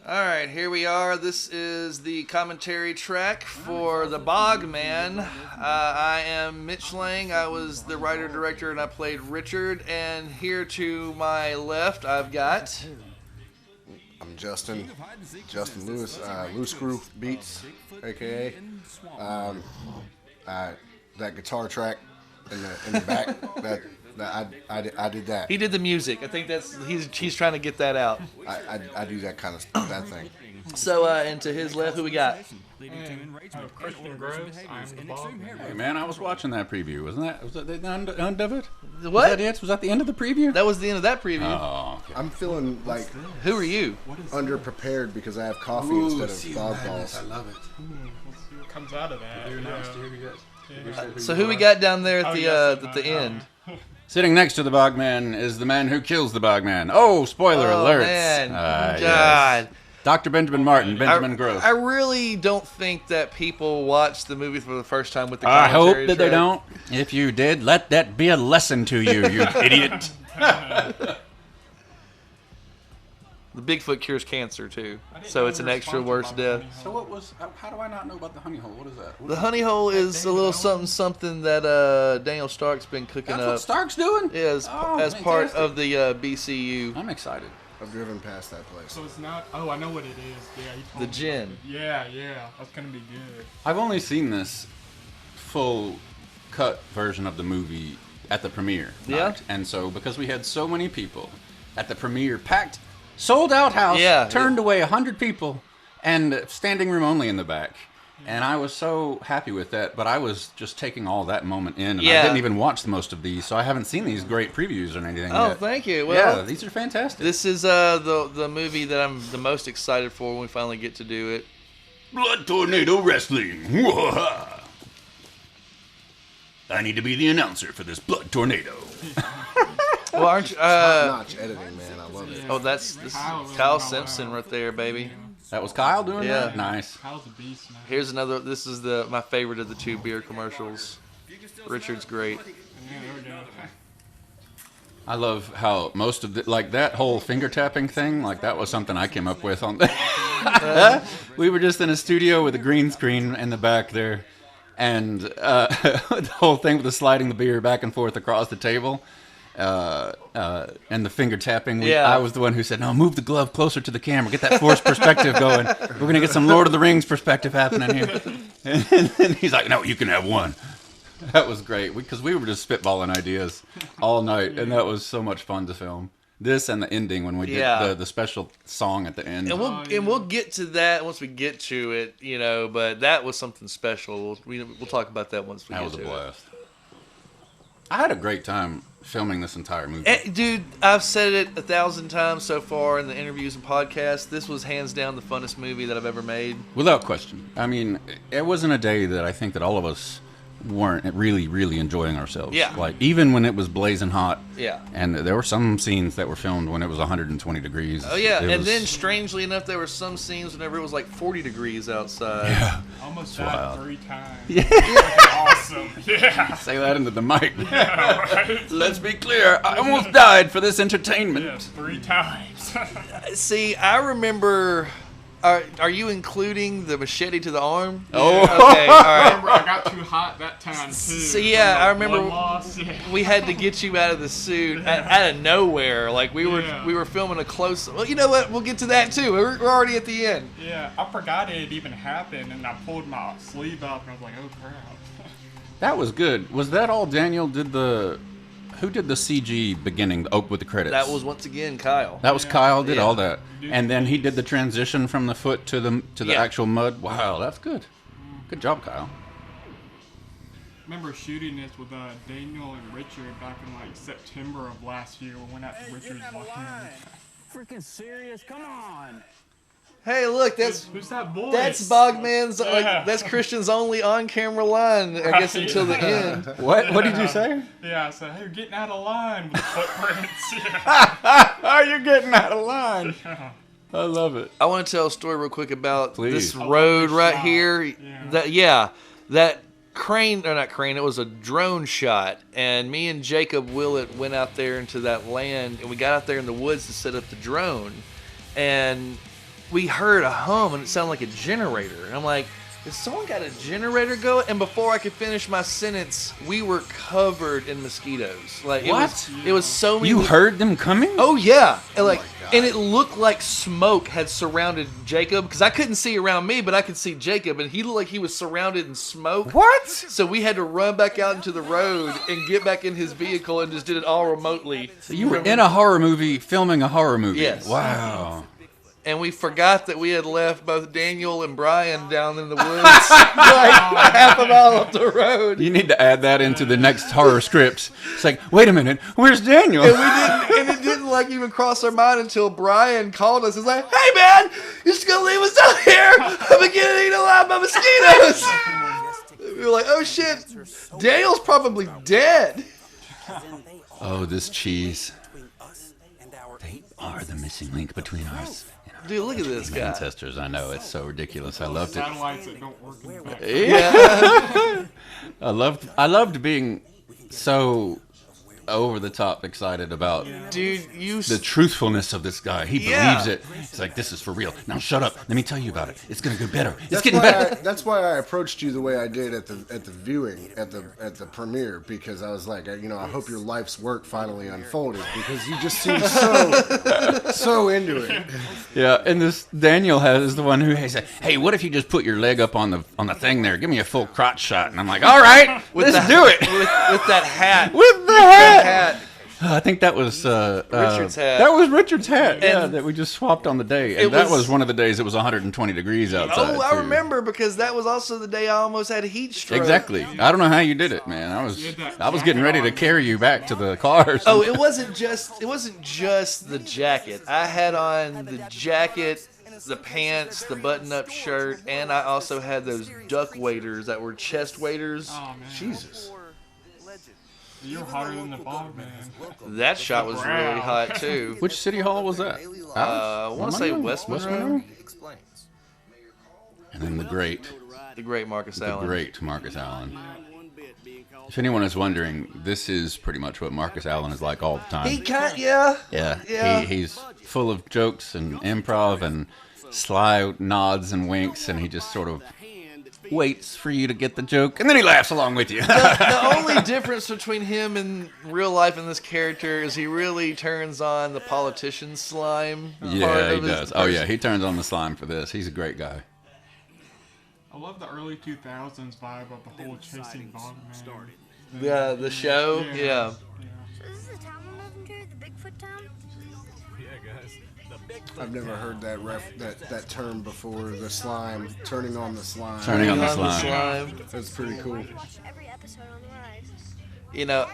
All right, here we are. This is the commentary track for the Bogman. I am Mitch Laing. I was the writer-director, and I played Richard. And here to my left, I've got... I'm Justin Lewis, Loose Screw Beats, a.k.a. That guitar track in the back, I did that. He did the music. I think he's trying to get that out. I do that kind of that thing. So, and to his left, who we got? Christian Gross, I'm the Bogman. Hey man, I was watching that preview. Was that the end of it? What? Was that it? Was that the end of the preview? That was the end of that preview. Oh, okay. I'm feeling like Who are you? underprepared because I have coffee instead of dog balls. I love it. What comes out of that? So who we got down there at the end? Sitting next to the Bogman is the man who kills the Bogman. Oh, spoiler alert! Man. God. Yes. Dr. Benjamin Martin, Benjamin Gross. I really don't think that people watch the movie for the first time with the I commentary hope that they track. don't. If you did, let that be a lesson to you, you idiot. The Bigfoot cures cancer too, so it's an extra worse death. So what was? How do I not know about the honey hole? What is that? The honey hole is a little something that Daniel Stark's been cooking That's up. what Stark's doing? Yeah, as part of the BCU. I'm excited. I've driven past that place. So it's not. Oh, I know what it is. Yeah, you told The me. gin. Yeah, that's gonna be good. I've only seen this full cut version of the movie at the premiere night. Yeah? And so because we had so many people at the premiere, packed, sold out house, Yeah. turned away 100 people, and standing room only in the back. And I was so happy with that, but I was just taking all that moment in, and Yeah. I didn't even watch most of these, so I haven't seen these great previews or anything Oh, yet. thank you. Well, Yeah, these are fantastic. this is the movie that I'm the most excited for when we finally get to do it. Blood Tornado Wrestling. I need to be the announcer for this Blood Tornado. Well, aren't you? Top-notch editing, man. I love it. Oh, this is Kyle Simpson right there, baby. That was Kyle doing Yeah. that? Nice. How's the beast, man? Here's another. This is my favorite of the two beer commercials. Richard's great. Yeah, there we go. I love how most of that whole finger tapping thing, like that was something I came up with on we were just in a studio with a green screen in the back there, and the whole thing with the sliding the beer back and forth across the table. And the finger tapping, I was the one who said, no, move the glove closer to the camera, get that forced perspective going. We're going to get some Lord of the Rings perspective happening here. And he's like, no, you can have one. That was great, because we were just spitballing ideas all night, and that was so much fun to film. This and the ending when we did the special song at the end. And we'll get to that once we get to it, But that was something special. We'll talk about that once we get to it. That was a blast. I had a great time filming this entire movie. Dude, I've said it 1,000 times so far in the interviews and podcasts. This was hands down the funnest movie that I've ever made. Without question. I mean, it wasn't a day that I think that all of us weren't really, really enjoying ourselves. Yeah. Like, even when it was blazing hot. Yeah. And there were some scenes that were filmed when it was 120 degrees. Oh, yeah. It And was- then, strangely enough, there were some scenes whenever it was like 40 degrees outside. Yeah. Almost That's died wild. 3 times. Yeah. Awesome. Yeah. Say that into the mic. Yeah, right. Let's be clear. I almost died for this entertainment. Yes, 3 times. See, I remember... Are you including the machete to the arm? Oh. Okay, all right. Remember, I got too hot that time, too. So, yeah, I remember Blood loss, yeah. we had to get you out of the suit out of nowhere. Like, we were filming a close... Well, you know what? We'll get to that, too. We're already at the end. Yeah, I forgot it had even happened, and I pulled my sleeve up, and I was like, oh, crap. That was good. Was that all Daniel did Who did the CG beginning, the oak with the credits? That was, once again, Kyle. That was Kyle did Yeah. all that. And then he did the transition from the foot to the Yeah. actual mud. Wow, that's good. Good job, Kyle. I remember shooting this with Daniel and Richard back in like September of last year. We went out to Richard's walking. Freaking serious? Come on. Hey, look, that's Who's that voice? that's Bogman's. Yeah. That's Christian's only on-camera line, I guess, Right. until the end. What did you say? Yeah, I said, hey, you're getting out of line with the footprints. Yeah. Oh, you're getting out of line. Yeah. I love it. I want to tell a story real quick about Please. this I love road this right shot. here. Yeah. That crane, or not crane, it was a drone shot, and me and Jacob Willett went out there into that land, and we got out there in the woods to set up the drone, and we heard a hum and it sounded like a generator. And I'm like, has someone got a generator going? And before I could finish my sentence, we were covered in mosquitoes. Like it was so many. You heard them coming? Oh yeah, and and it looked like smoke had surrounded Jacob because I couldn't see around me, but I could see Jacob, and he looked like he was surrounded in smoke. What? So we had to run back out into the road and get back in his vehicle and just did it all remotely. So you were in a horror movie, filming a horror movie. Yes. Wow. And we forgot that we had left both Daniel and Brian down in the woods, like half a mile up the road. You need to add that into the next horror scripts. It's like, wait a minute, where's Daniel? And it didn't like even cross our mind until Brian called us. He's like, "Hey man, you're just gonna leave us out here? I'm getting eaten alive by mosquitoes." We were like, "Oh shit, Daniel's probably dead." Oh, this cheese. They are the missing link between us. Dude, look at this guy. Ancestors, I know, it's so ridiculous. I loved it. Satellites that don't work in the back. Yeah. I loved being so over the top excited about Dude, the truthfulness of this guy. He believes it. He's like, this is for real. Now shut up. Let me tell you about it. It's gonna get better. It's getting better. That's why I approached you the way I did at the viewing at the premiere, because I was like, I hope your life's work finally unfolded, because you just seem so into it. Yeah, and this Daniel is the one who said, "Hey, what if you just put your leg up on the thing there? Give me a full crotch shot." And I'm like, "All right, let's do it." With that hat. With the hat. I think that was Richard's hat. That was Richard's hat. Yeah, that we just swapped on the day, and that was one of the days it was 120 degrees outside. Oh, I remember, because that was also the day I almost had a heat stroke. Exactly. I don't know how you did it, man. I was getting ready to carry you back to the car. Oh, it wasn't just the jacket. I had on the jacket, the pants, the button-up shirt, and I also had those duck waders that were chest waders. Oh, man. Jesus. You're hotter than the Bogman. That shot was really hot too. Which city hall was that? I want to say West Monroe. And then the great Marcus Allen. Great Marcus Allen. If anyone is wondering, this is pretty much what Marcus Allen is like all the time. Yeah. He's full of jokes and improv and sly nods and winks, and he just sort of waits for you to get the joke, and then he laughs along with you. The only difference between him and real life and this character is he really turns on the politician slime. Yeah, he does. Oh yeah, he turns on the slime for this. He's a great guy. I love the early 2000s vibe of the whole chasing Bogman. Yeah, the show. Yeah. So this is the town we live in, the Bigfoot town? I've never heard that term before. The slime, turning on the slime. Turning on the slime. That's pretty cool. Watch every episode on the rise. You know,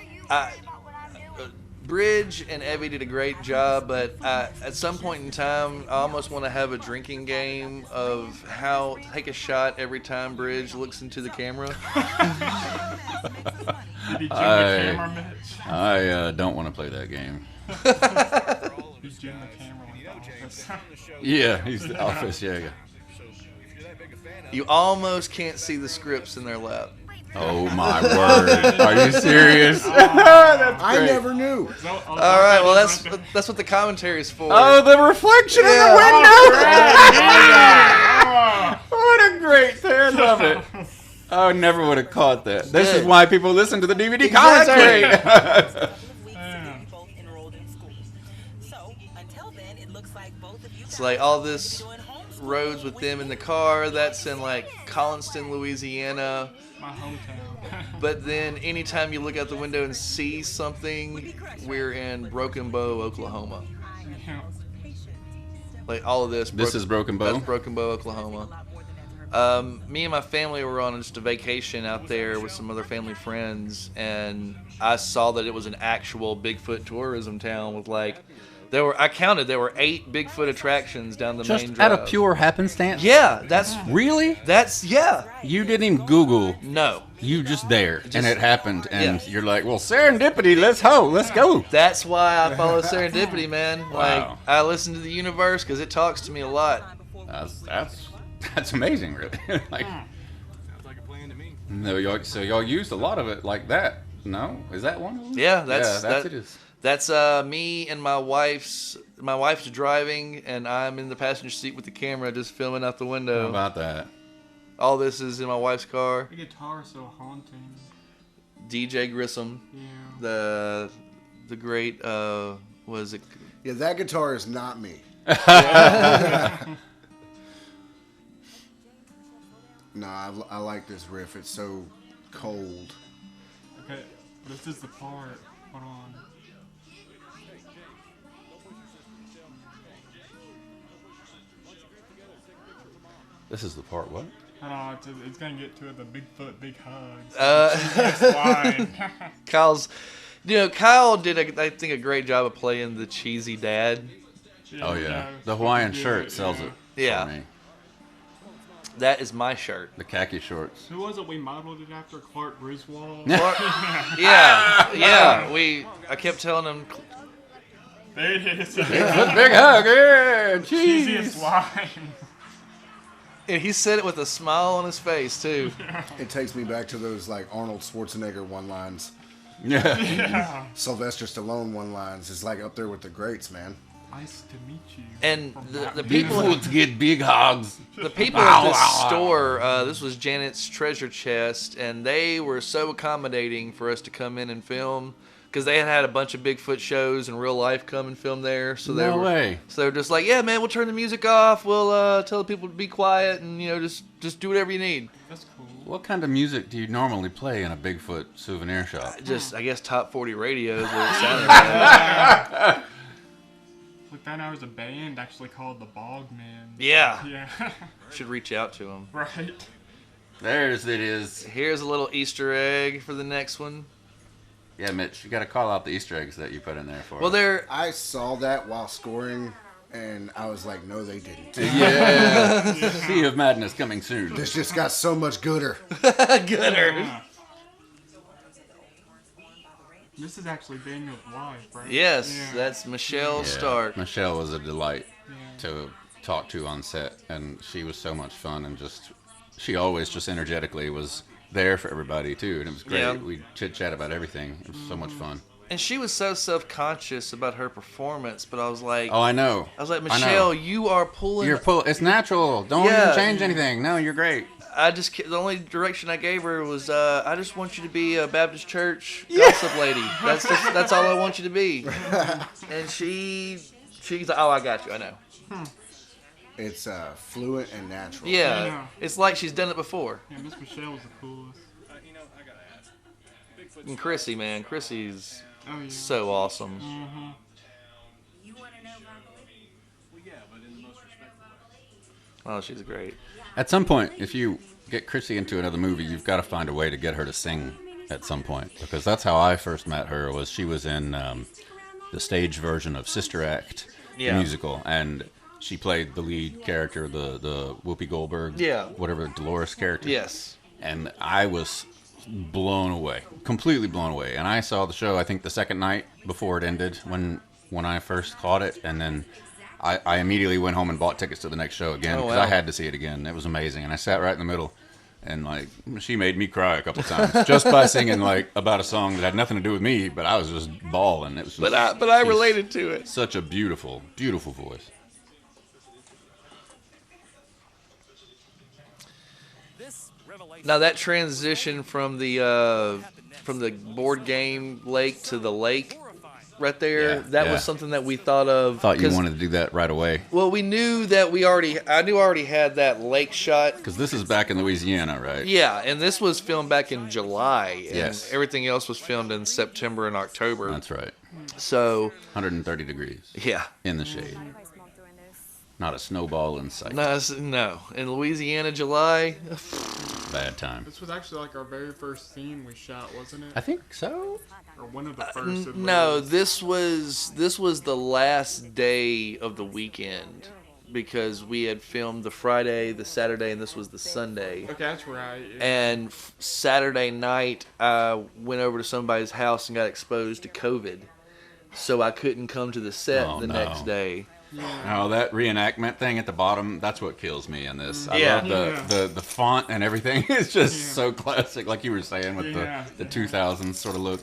Bridge and Evie did a great job, but at some point in time, I almost want to have a drinking game of how take a shot every time Bridge looks into the camera. Did he jam the camera, Mitch? I don't want to play that game. He's jammed the camera like the Office. Yeah, he's the Office. Yeah. You almost can't see the scripts in their lap. Oh my word! Are you serious? That's I great. never knew. All right, well that's what the commentary is for. Oh, the reflection in the window! What a great thing! I love it. I never would have caught that. This is why people listen to the DVD commentary. It's It's like all this roads with them in the car. That's in like Collinston, Louisiana. My hometown. But then anytime you look out the window and see something, we're in Broken Bow, Oklahoma. Like all of this. This is Broken Bow? That's Broken Bow, Oklahoma. Me and my family were on just a vacation out there with some other family friends, and I saw that it was an actual Bigfoot tourism town with like, I counted there were 8 Bigfoot attractions down the Just main drive. out of pure happenstance? Yeah, that's Really? yeah. You didn't even Google. No. You just there, and it happened, and Yeah. you're like, well, serendipity, let's go. That's why I follow serendipity, man. Like Wow. I listen to the universe because it talks to me a lot. That's amazing, really. Like, no, so y'all used a lot of it like that. No, is that one of them? Yeah, that's it is. That's me and my wife's my wife's driving, and I'm in the passenger seat with the camera just filming out the window. How about that? All this is in my wife's car. The guitar is so haunting. DJ Grissom, Yeah. the great, was it? Yeah, that guitar is not me. No, I like this riff. It's so cold. Okay, this is the part. Hold on. This is the part. What? It's gonna get to it, the Bigfoot, big hugs. Uh, Cheesiest line. Kyle did, I think, a great job of playing the cheesy dad. Oh yeah, yeah, the Hawaiian yeah, shirt sells yeah. it. Yeah. For me. That is my shirt. The khaki shorts. Who was it we modeled it after? Clark Griswold? Yeah. I kept telling him, There it is. Bigfoot, big hug. Yeah, Cheesiest cheese. line. and he said it with a smile on his face too. It takes me back to those like Arnold Schwarzenegger one lines. Yeah. Yeah. Sylvester Stallone one lines is like up there with the greats, man. Nice to meet you. And From the Batman. people, Bigfoots get big hugs. the people at this store, this was Janet's Treasure Chest, and they were so accommodating for us to come in and film because they had a bunch of Bigfoot shows in real life come and film there. So they No were, way. So they were just like, yeah, man, we'll turn the music off. We'll tell the people to be quiet and just do whatever you need. That's cool. What kind of music do you normally play in a Bigfoot souvenir shop? Just I guess top 40 radios where it sounded like. Like that, I was a band actually called the Bogman. Yeah, Yeah. should reach out to them. Right. There's it is. Here's a little Easter egg for the next one. Yeah, Mitch, you got to call out the Easter eggs that you put in there for Well, us. they're I saw that while scoring, and I was like, no, they didn't. Yeah. Sea of Madness coming soon. This just got so much gooder. gooder. Yeah. This is actually Daniel's wife, right? Yes, Yeah. that's Michelle Yeah, Stark. Michelle was a delight Yeah. to talk to on set, and she was so much fun, and she always just energetically was there for everybody too, and it was great. Yeah. We chit chat about everything. It was so much fun. And she was so self-conscious about her performance, but I was like, Oh, I know. Michelle, you are pulling. It's natural. Don't Yeah. even change anything. No, you're great. The only direction I gave her was, I just want you to be a Baptist church gossip lady. That's all I want you to be. And she's like, oh, I got you. I know. It's fluent and natural. Yeah, Yeah. it's like she's done it before. Yeah, Miss Michelle was the coolest. And Chrissy, man, Chrissy's Oh yeah. so awesome. Mm-hmm. Oh, she's great. At some point, if you get Chrissy into another movie, you've got to find a way to get her to sing at some point, because that's how I first met her. Was she was in the stage version of Sister Act, the Yeah. musical, and she played the lead character, the Whoopi Goldberg, whatever, Dolores character. Yes. And I was blown away, completely blown away. And I saw the show, I think, the second night before it ended when I first caught it, and then I immediately went home and bought tickets to the next show again because I had to see it again. It was amazing, and I sat right in the middle, and like she made me cry a couple times just by singing like about a song that had nothing to do with me, but I was just bawling. It was just, But I she's related to it. Such a beautiful, beautiful voice. Now that transition from the board game lake to the lake, right there, that was something that we thought of. Thought you wanted to do that right away. Well, we knew that I knew I already had that lake shot. Because this is back in Louisiana, right? Yeah, and this was filmed back in July, and Yes. everything else was filmed in September and October. That's right. So 130 degrees yeah, in the shade. Not a snowball in sight. no, in Louisiana, July. Bad time. This was actually like our very first scene we shot, wasn't it? I think so. Or one of the first. at No, least. this was the last day of the weekend because we had filmed the Friday, the Saturday, and this was the Sunday. Okay, that's right. Yeah. And Saturday night, I went over to somebody's house and got exposed to COVID, so I couldn't come to the set Oh, the no. next day. Oh, that reenactment thing at the bottom, that's what kills me in this. I Yeah. love the font and everything. It's just so classic, like you were saying, with Yeah. the 2000s sort of look.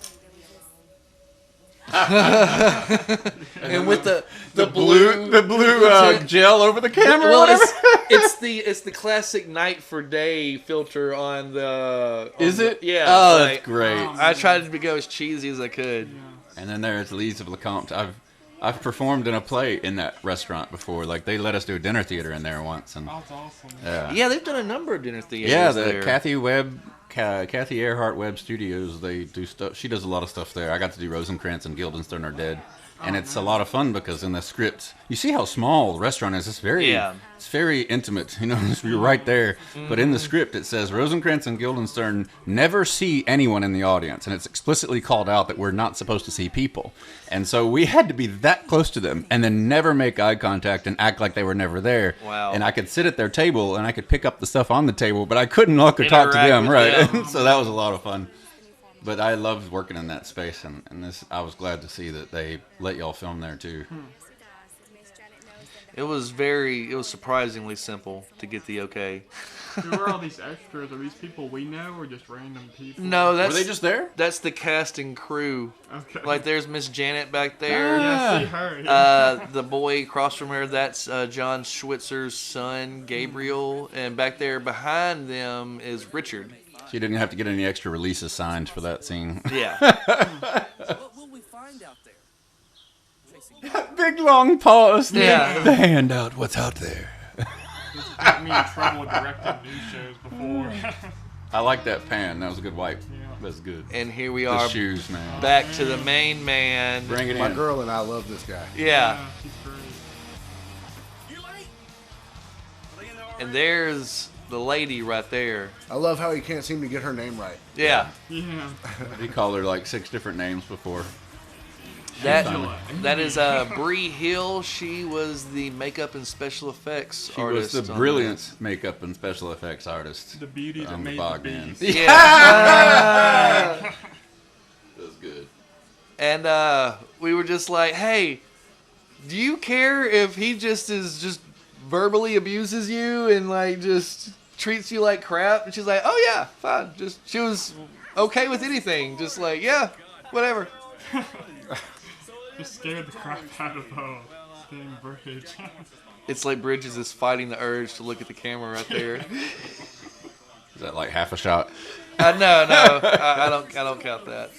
And with the blue gel over the camera. well, or whatever. it's the classic night for day filter on the. Is it? Yeah. Oh, like, that's great. I tried to go as cheesy as I could. And then there's Lees of LeCompte. I've performed in a play in that restaurant before. Like they let us do a dinner theater in there once, and That's awesome. Yeah, they've done a number of dinner theaters. yeah, the there. Kathy Earhart Webb Studios. They do stuff. She does a lot of stuff there. I got to do Rosencrantz and Guildenstern Are Dead, and it's a lot of fun because in the script, you see how small the restaurant is. It's very intimate. You know, you're right there. But in the script, it says Rosencrantz and Guildenstern never see anyone in the audience, and it's explicitly called out that we're not supposed to see people. And so we had to be that close to them, and then never make eye contact and act like they were never there. Wow. And I could sit at their table and I could pick up the stuff on the table, but I couldn't look or talk to Interact them. with Right. them. So that was a lot of fun. But I loved working in that space, and this I was glad to see that they let y'all film there too. It was surprisingly simple to get the okay. Who are all these extras? Are these people we know or just random people? No, Were they just there? That's the cast and crew. Okay. Like there's Miss Janet back there. Yeah, see her. The boy across from her, that's John Schwitzer's son, Gabriel. And back there behind them is Richard. She didn't have to get any extra releases signed for that scene. Yeah. What will we find out there? Big long pause. Yeah. The handout. What's out there? Got me in trouble directing news shows before. I like that pan. That was a good wipe. Yeah. That's good. And here we The are shoes, man. back to the main man. Bring it My in. girl and I love this guy. Yeah. She's great. And there's the lady right there. I love how he can't seem to get her name right. Yeah. Yeah. He called her like 6 different names before. That is Bree Hill. She was the makeup and special effects She artist. was the on brilliant makeup and special effects artist. The beauty that on the made the Bogman. beast. this. Yeah. That's good. And we were just like, hey, do you care if he just verbally abuses you and like just treats you like crap? And she's like, oh yeah, fine. She was okay with anything. Just like, yeah, whatever. Just scared the crap out of Stan Bridge. It's like Bridges is fighting the urge to look at the camera right there. Is that like half a shot? No, I don't count that.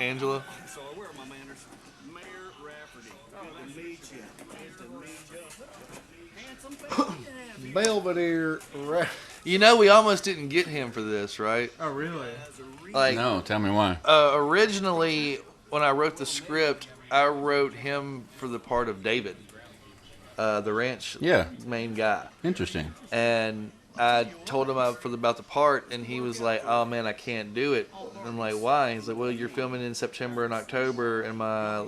Angela. Where are my manners? Mayor Rafferty. Good to meet you. Good to meet you. Belvedere. You know, we almost didn't get him for this, right? Oh, really? Like, No, tell me why. originally, when I wrote the script, I wrote him for the part of David, the ranch main guy. Interesting. And I told him about the part, and he was like, "Oh man, I can't do it." I'm like, "Why?" He's like, "Well, you're filming in September and October, and my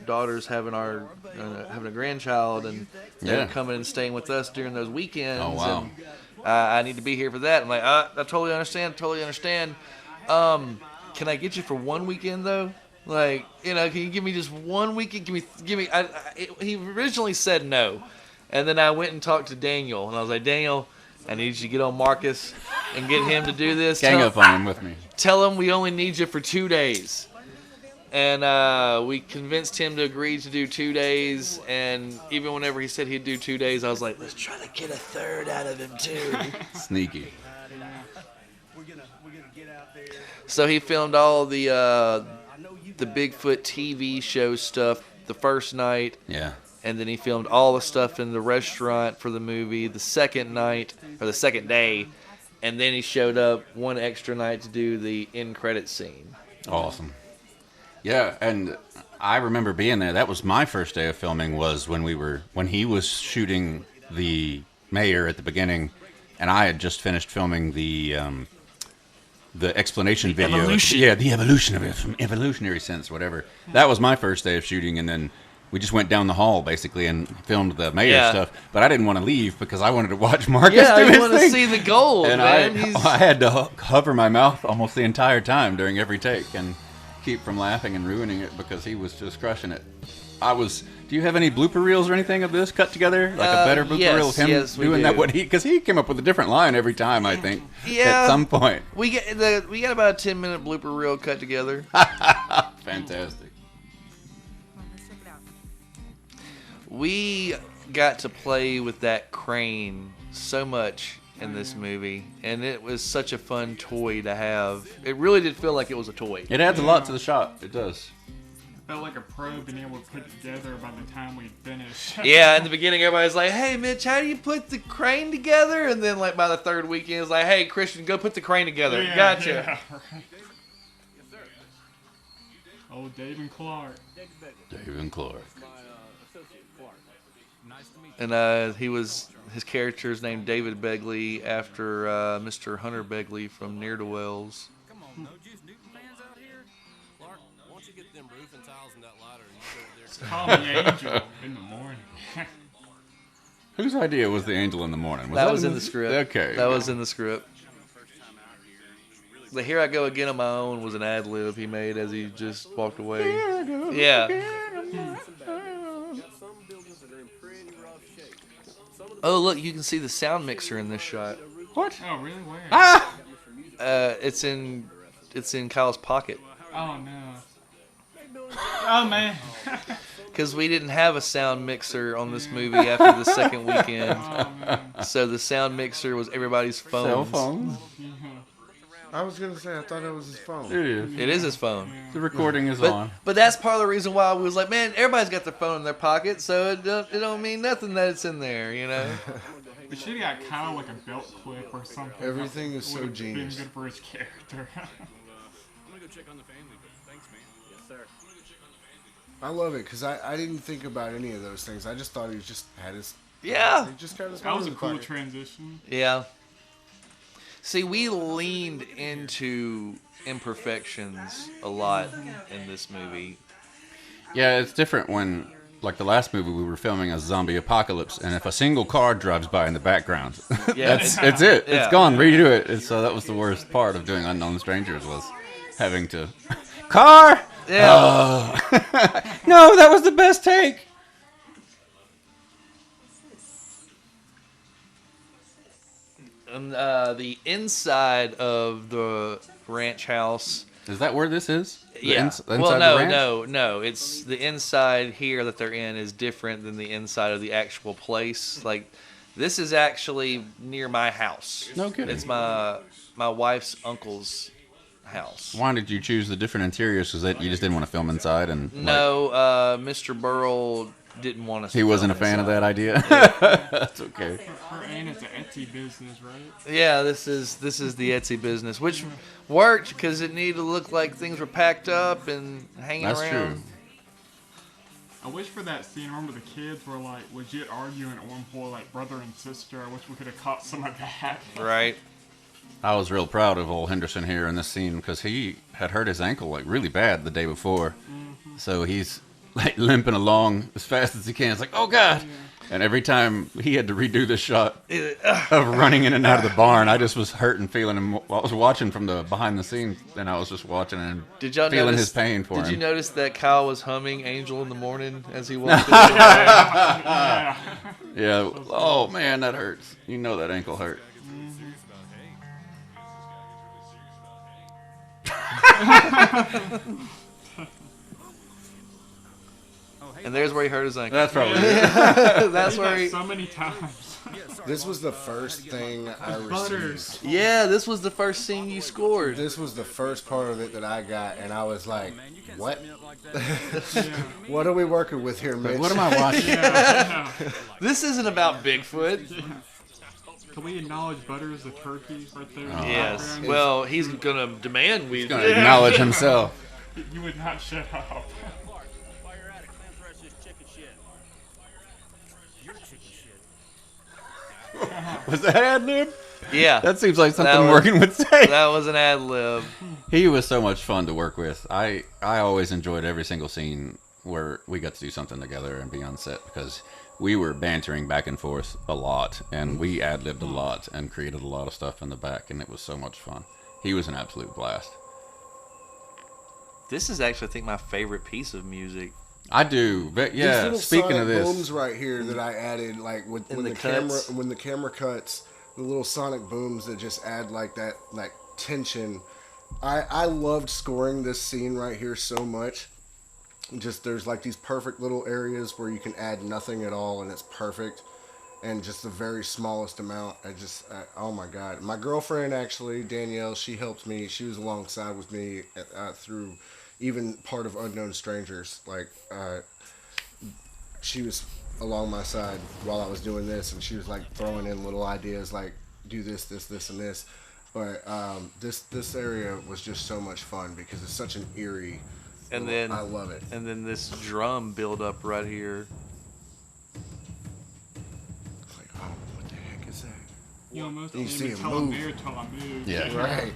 daughter's having having a grandchild, and they're coming and staying with us during those weekends. Oh, wow. And I need to be here for that." I'm like, "I totally understand. Can I get you for one weekend though? Like, can you give me just one weekend? Give me." He originally said no, and then I went and talked to Daniel, and I was like, "Daniel, I need you to get on Marcus and get him to do this. Gang up on him with me. Tell him we only need you for 2 days." And we convinced him to agree to do 2 days. And even whenever he said he'd do 2 days, I was like, let's try to get a third out of him too. Sneaky. We're gonna get out there. So he filmed all the Bigfoot TV show stuff the first night. Yeah. And then he filmed all the stuff in the restaurant for the movie the second night, or the second day. And then he showed up one extra night to do the end credit scene. Awesome. Yeah, and I remember being there. That was my first day of filming, was when he was shooting the mayor at the beginning, and I had just finished filming the explanation video. Evolution. Yeah, the evolution of it, from evolutionary sense, whatever. That was my first day of shooting, and then we just went down the hall, basically, and filmed the mayor stuff. But I didn't want to leave because I wanted to watch Marcus do I his want to thing. see the gold, And man. I had to hover my mouth almost the entire time during every take and keep from laughing and ruining it because he was just crushing it. Do you have any blooper reels or anything of this cut together? Like a better blooper reel of him doing that? Because he came up with a different line every time, I think. Yeah. At some point. We got about a 10-minute blooper reel cut together. Fantastic. We got to play with that crane so much in this movie, and it was such a fun toy to have. It really did feel like it was a toy. It adds a lot to the shot. It does. Felt like a pro being able to put it together by the time we finished. Yeah, in the beginning, everybody's like, "Hey, Mitch, how do you put the crane together?" And then, like, by the third weekend, it's like, "Hey, Christian, go put the crane together." Yeah, Gotcha. Yeah, right. Oh, Dave and Clark. Dave and Clark. And his character is named David Begley after Mr. Hunter Begley from Near to Wells. Come on, no juice Newton fans out here? Clark, why don't you get them roofing tiles and that ladder and you go over there? Call me Angel in the morning. Whose idea was the angel in the morning? That was in the script. Okay. That was in the script. The "Here I Go Again on My Own" was an ad lib he made as he just walked away. Yeah. Oh, look, you can see the sound mixer in this shot. What? Oh, really? Where? Ah! It's in Kyle's pocket. Oh, no. Oh, man. Because we didn't have a sound mixer on this movie after the second weekend. Oh, man. So the sound mixer was everybody's phones. Cell phones. I was gonna say I thought it was his phone. It is. It is his phone. The recording is on. But that's part of the reason why we was like, man, everybody's got their phone in their pocket, so it don't mean nothing that it's in there, you know? We should have got kind of like a belt clip or something. Everything is so Would've genius. Been good for his character. I'm gonna go check on the family, but thanks, man. Yes, sir. I love it because I didn't think about any of those things. I just thought he just had his. Yeah. He just got his That phone was in a his cool pocket. transition. Yeah. See, we leaned into imperfections a lot in this movie. Yeah, it's different when, like the last movie, we were filming a zombie apocalypse, and if a single car drives by in the background, Yeah, it's it. Yeah. It's gone. Redo it. And so that was the worst part of doing Unknown Strangers was having to car. Yeah. Oh. No, that was the best take. And the inside of the ranch house. Is that where this is? The Yeah. inside Well, the ranch? no. It's the inside here that they're in is different than the inside of the actual place. Like, this is actually near my house. No kidding. It's my wife's uncle's house. Why did you choose the different interiors? Because you just didn't want to film inside, and No, Mr. Burrell didn't want us. he to wasn't a film fan of inside. that idea. That's okay. Her aunt is an Etsy business, right? Yeah, this is the Etsy business, which worked because it needed to look like things were packed up and hanging That's around. true. I wish for that scene, remember the kids were like legit arguing at one point, like brother and sister. I wish we could have caught some of that. Right. I was real proud of old Henderson here in this scene because he had hurt his ankle like really bad the day before. So he's like limping along as fast as he can. It's like, oh God. And every time he had to redo the shot of running in and out of the barn, I just was hurting, feeling him. I was watching from the behind the scenes, and I was just watching and Did y'all feeling notice, his pain for him. Did you notice that Kyle was humming "Angel in the Morning" as he walked? through Yeah. Yeah. Oh man, that hurts. You know that ankle hurt. And there's where he hurt his ankle. That's probably it. That's where he. So many times. This was the first thing I Butters. received. Yeah, this was the first scene you scored. This was the first part of it that I got, and I was like, "What? What are we working with here, Mitch?" What am I watching? Yeah. This isn't about Bigfoot. Can we acknowledge Butters the turkey right there? in the Yes. background? Well, he's gonna demand we. He's gonna acknowledge himself. You would not shut up. While you're at it, clean fresh this chicken shit. Your chicken shit. Was that ad lib? Yeah. That seems like something That was- Morgan would say. That was an ad lib. He was so much fun to work with. I always enjoyed every single scene where we got to do something together and be on set because we were bantering back and forth a lot, and we ad-libbed a lot and created a lot of stuff in the back, and it was so much fun. He was an absolute blast. This is actually, I think, my favorite piece of music I do, but These yeah. little Speaking sonic of this, booms right here that I added, like when In the the camera cuts, the little sonic booms that just add like that tension. I loved scoring this scene right here so much. Just there's like these perfect little areas where you can add nothing at all, and it's perfect. And just the very smallest amount. Oh my God. My girlfriend, actually, Danielle, she helped me. She was alongside with me through even part of Unknown Strangers. Like, she was along my side while I was doing this, and she was like throwing in little ideas like, do this, this, this, and this. But this area was just so much fun because it's such an eerie. And then I love it. And then this drum build up right here. Like, oh, what the heck is that? You almost You didn't see even it tell him move. there till I moved. Yeah. Right.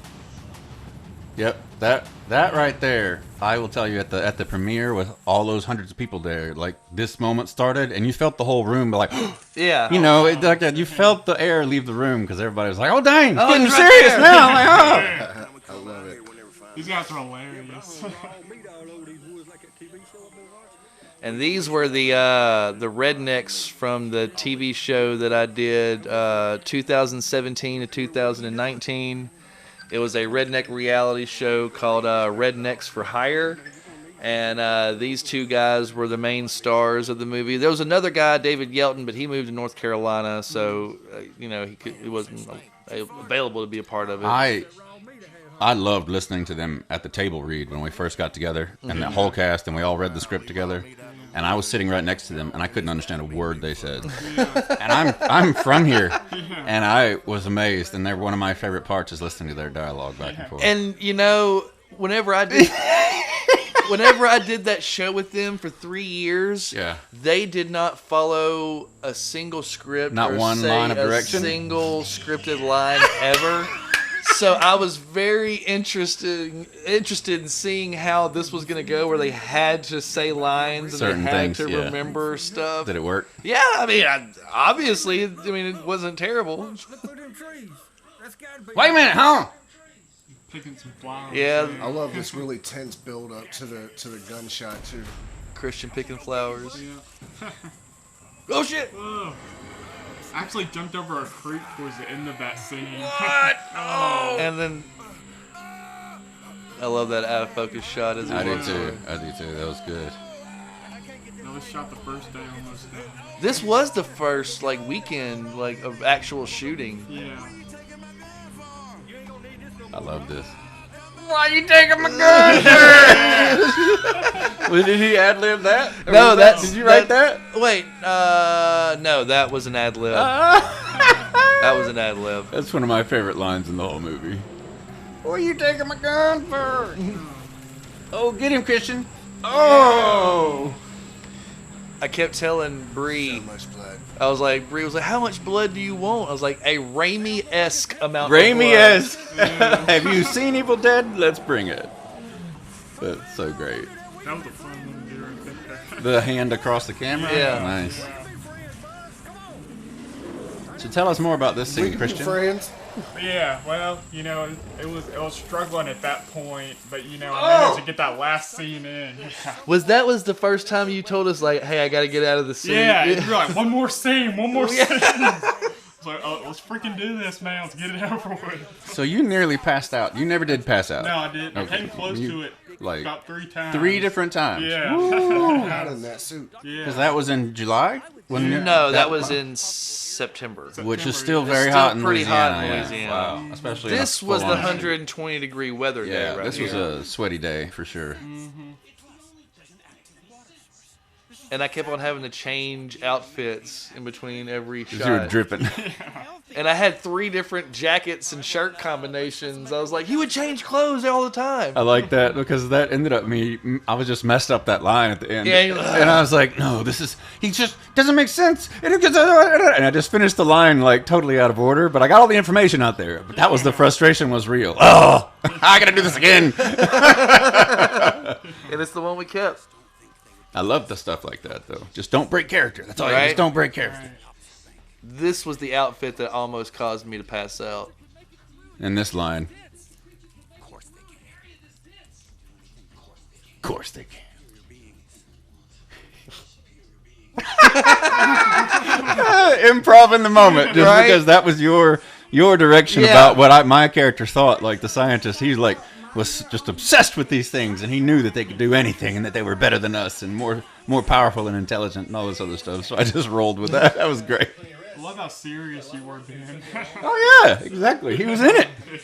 yep, that right there, I will tell you at the premiere with all those hundreds of people there, like this moment started, and you felt the whole room like, Yeah. you know, it, like you felt the air leave the room because everybody was like, oh dang, it's Oh, getting he's right serious there. now. I'm like, oh. I love it. These guys are hilarious. And these were the rednecks from the TV show that I did 2017 to 2019. It was a redneck reality show called Rednecks for Hire. And these two guys were the main stars of the movie. There was another guy, David Yelton, but he moved to North Carolina, so he wasn't available to be a part of it. I loved listening to them at the table read when we first got together, and the whole cast, and we all read the script together. And I was sitting right next to them, and I couldn't understand a word they said. And I'm from here, and I was amazed. And they're one of my favorite parts is listening to their dialogue back and forth. And whenever I did that show with them for 3 years, Yeah. they did not follow a single script, Not or one say line of direction? a single scripted line ever. So I was very interested in seeing how this was going to go, where they had to say lines and Certain they had things, to yeah. remember stuff. Did it work? Yeah, I mean, obviously, it wasn't terrible. Wait a minute, huh? Picking some flowers. Yeah. I love this really tense build up to the gunshot too. Christian picking flowers. Yeah. Oh shit! Ugh. I actually jumped over a creek towards the end of that scene. What? Oh! And then I love that out of focus shot as I it do was. too. That was good. That was shot the first day almost. This was the first weekend of actual shooting. Yeah. I love this. Why you taking my gun, sir? Did he ad lib that? No, Did you write that? Wait, no, that was an ad lib. That was an ad lib. That's one of my favorite lines in the whole movie. What are you taking my gun for? Oh, get him, Christian. Oh. I kept telling Bree, So much blood. I was like, Bree was like, how much blood do you want? I was like, a Raimi-esque amount of Raimi-esque. blood. Have you seen Evil Dead? Let's bring it. That's so great. That was a fun one to do right there. The hand across the camera? Yeah. Nice. So tell us more about this We scene, could be Christian. friends. Yeah, well, it was struggling at that point, but I managed to get that last scene in. Was the first time you told us, hey, I got to get out of the scene? Yeah, and you're like, one more scene. It's like, oh, let's freaking do this, man. Let's get it over with. So you nearly passed out. You never did pass out. No, I didn't. I Okay. came close You- to it like, about 3 times. 3 different times. Yeah. Not in that suit. Yeah. Because that was in July? No, that was in September. Which is still It's very still hot in pretty Louisiana. hot in yeah. Louisiana. Wow. Especially in a This was the full-on- 120-degree weather day Yeah, right this here. was a sweaty day for sure. And I kept on having to change outfits in between every 'Cause you were shot. dripping. And I had 3 different jackets and shirt combinations. I was like, you would change clothes all the time. I like that because that ended up I was just messed up that line at the end. Yeah, you're like, and I was like, no, he just doesn't make sense. And I just finished the line totally out of order, but I got all the information out there. But that was the frustration was real. Oh, I gotta do this again. And it's the one we kept. I love the stuff like that though. Just don't break character. That's all. Right? Just don't break character. This was the outfit that almost caused me to pass out. And this line. Of course they can. Improv in the moment, just Right? because that was your direction Yeah. about what my character thought. Like the scientist, he's like was just obsessed with these things, and he knew that they could do anything, and that they were better than us, and more powerful and intelligent, and all this other stuff. So I just rolled with that. That was great. I love how serious you were, Ben. Oh yeah, exactly. He was in it. Yeah.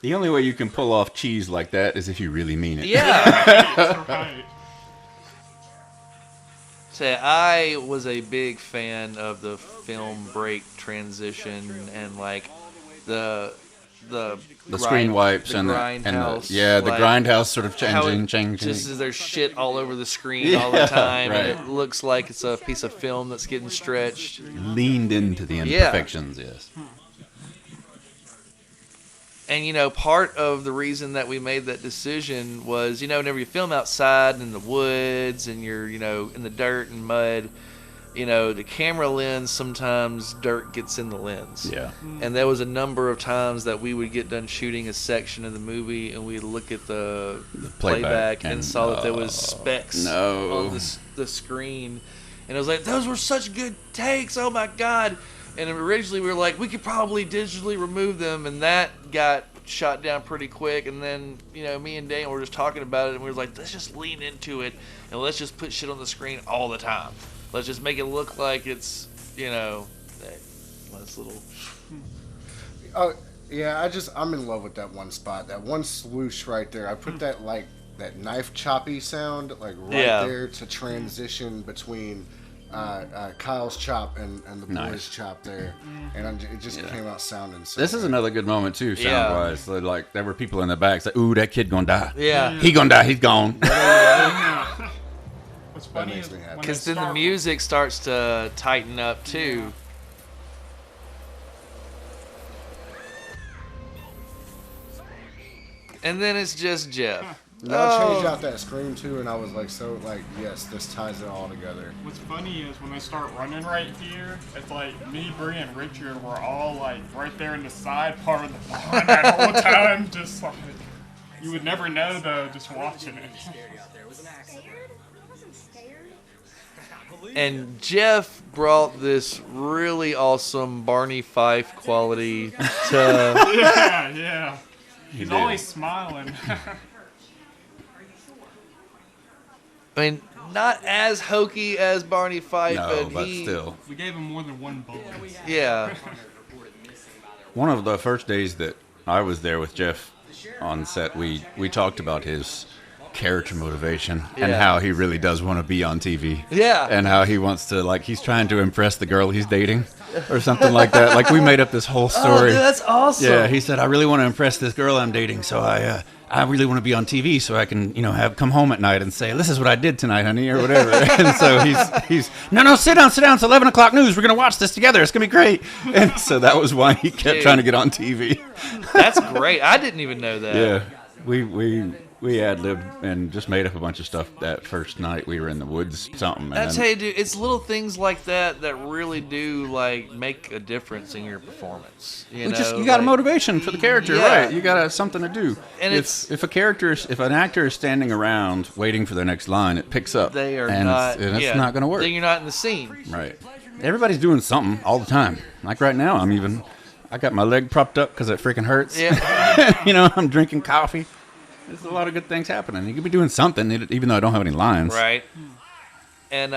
The only way you can pull off cheese like that is if you really mean it. Yeah. That's right. Say, I was a big fan of the film break transition and like the Screen wipes the and the grindhouse, the like, grindhouse sort of how it changing. just as there's shit all over the screen all the time, right. and it looks like it's a piece of film that's getting stretched. Leaned into the Yeah. imperfections. Yes. And, you know, part of the reason that we made that decision was, you know, whenever you film outside in the woods and you're, you know, in the dirt and mud, you know, the camera lens, sometimes dirt gets in the lens. Yeah. And there was a number of times that we would get done shooting a section of the movie and we'd look at the playback and saw that there was specks on the screen. And it was like, those were such good takes, oh my God. And originally we were like, we could probably digitally remove them, and that got shot down pretty quick. And then, you know, me and Dan were just talking about it, and we were like, let's just lean into it, and let's just put shit on the screen all the time. Let's just make it look like it's, you know, nice little... Yeah, I'm in love with that one spot. That one swoosh right there. I put that, like, that knife choppy sound, like, right there to transition between... Kyle's chop and the boys' chop there, and it just came out sounding so This is good. another good moment too, sound wise. So, like there were people in the back say, "Ooh, that kid gonna die. Yeah. He gonna die. He's gone." What's funny makes is me happy. when Because they then the start- music starts to tighten up, too. And then it's just Jeff. And I changed out that scream too, and I was like, so like, yes, this ties it all together. What's funny is when they start running right here, it's like me, Bree, and Richard were all like right there in the side part of the pond that whole time. Just like, you would never know though, just watching it. Scared? I wasn't scared. And Jeff brought this really awesome Barney Fife quality to... Yeah. He's did. always smiling. I mean, not as hokey as Barney Fife, No, but he... still. We gave him more than one bullet. Yeah. One of the first days that I was there with Jeff on set, we talked about his character motivation and Yeah. how he really does want to be on TV. Yeah. And how he wants to, like, he's trying to impress the girl he's dating or something like that. Like, we made up this whole Oh, story. dude, that's awesome. Yeah, he said, I really want to impress this girl I'm dating, so I really want to be on TV so I can, you know, come home at night and say, this is what I did tonight, honey, or whatever. And so he's no, sit down. It's 11 o'clock news. We're going to watch this together. It's going to be great. And so that was why he kept Dude. trying to get on TV. That's great. I didn't even know that. Yeah, we ad-libbed and just made up a bunch of stuff that first night we were in the woods, something. I And tell then, you, dude, it's little things like that that really do like make a difference in your performance. You know, you got a like- motivation for the character, Yeah. right? You got to have something to do. And if an actor is standing around waiting for their next line, it picks up. They are and not. it's not going to work. Then you're not in the scene. Right. Everybody's doing something all the time. Like right now, I got my leg propped up because it freaking hurts. Yeah. You know, I'm drinking coffee. There's a lot of good things happening. You could be doing something, even though I don't have any lines. Right. And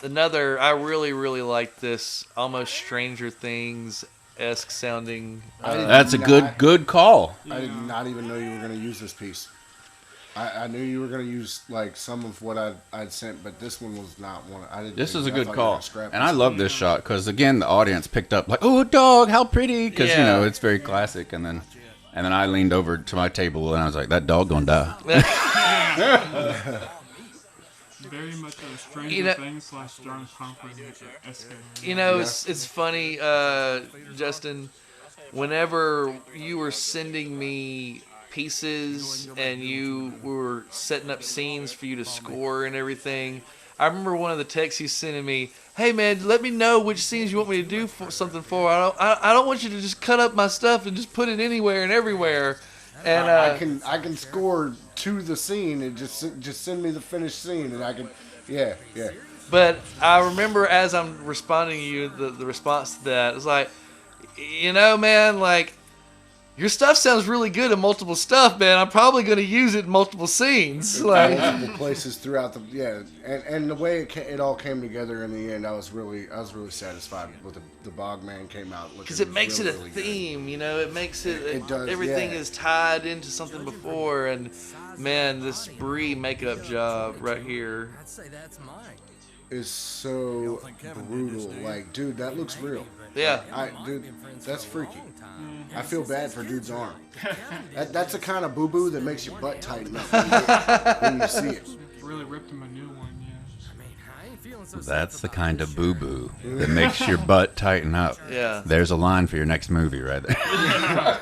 another, I really, really like this almost Stranger Things-esque sounding. That's a good call. I did not even know you were going to use this piece. I knew you were going to use like some of what I'd sent, but this one was not one. I didn't. This think- is a I good thought you were call. gonna scrap And this. I love this shot because, again, the audience picked up like, oh, dog, how pretty. Because, you Yeah. know, it's very classic. And then I leaned over to my table and I was like, that dog gonna die. Very much a Stranger You know- Things / John Conference esque. You know, it's funny, Justin, whenever you were sending me pieces and you were setting up scenes for you to score and everything, I remember one of the texts you sending me, hey man, let me know which scenes you want me to do something for. I don't want you to just cut up my stuff and just put it anywhere and everywhere. And I can score to the scene and just send me the finished scene, and I can Yeah. But I remember as I'm responding to you, the response to that is like, you know, man, like, your stuff sounds really good in multiple stuff, man. I'm probably going to use it in multiple scenes. Like, Multiple places throughout the and the way it all came together in the end, I was really satisfied with the Bogman came out looking. because it makes really, it a really theme, you know. It makes it. It does, Everything yeah. is tied into something before, and man, this Brie makeup job right here. I'd say that's mine. Is so brutal. Like, dude, that looks real. Yeah. Dude, that's freaky. I feel bad for dude's arm. That's the kind of boo boo that makes your butt tighten up when you see it. Really ripped him a new one, yeah. I mean, I ain't feeling so That's the kind of boo-boo that makes your butt tighten up. Yeah. There's a line for your next movie right there.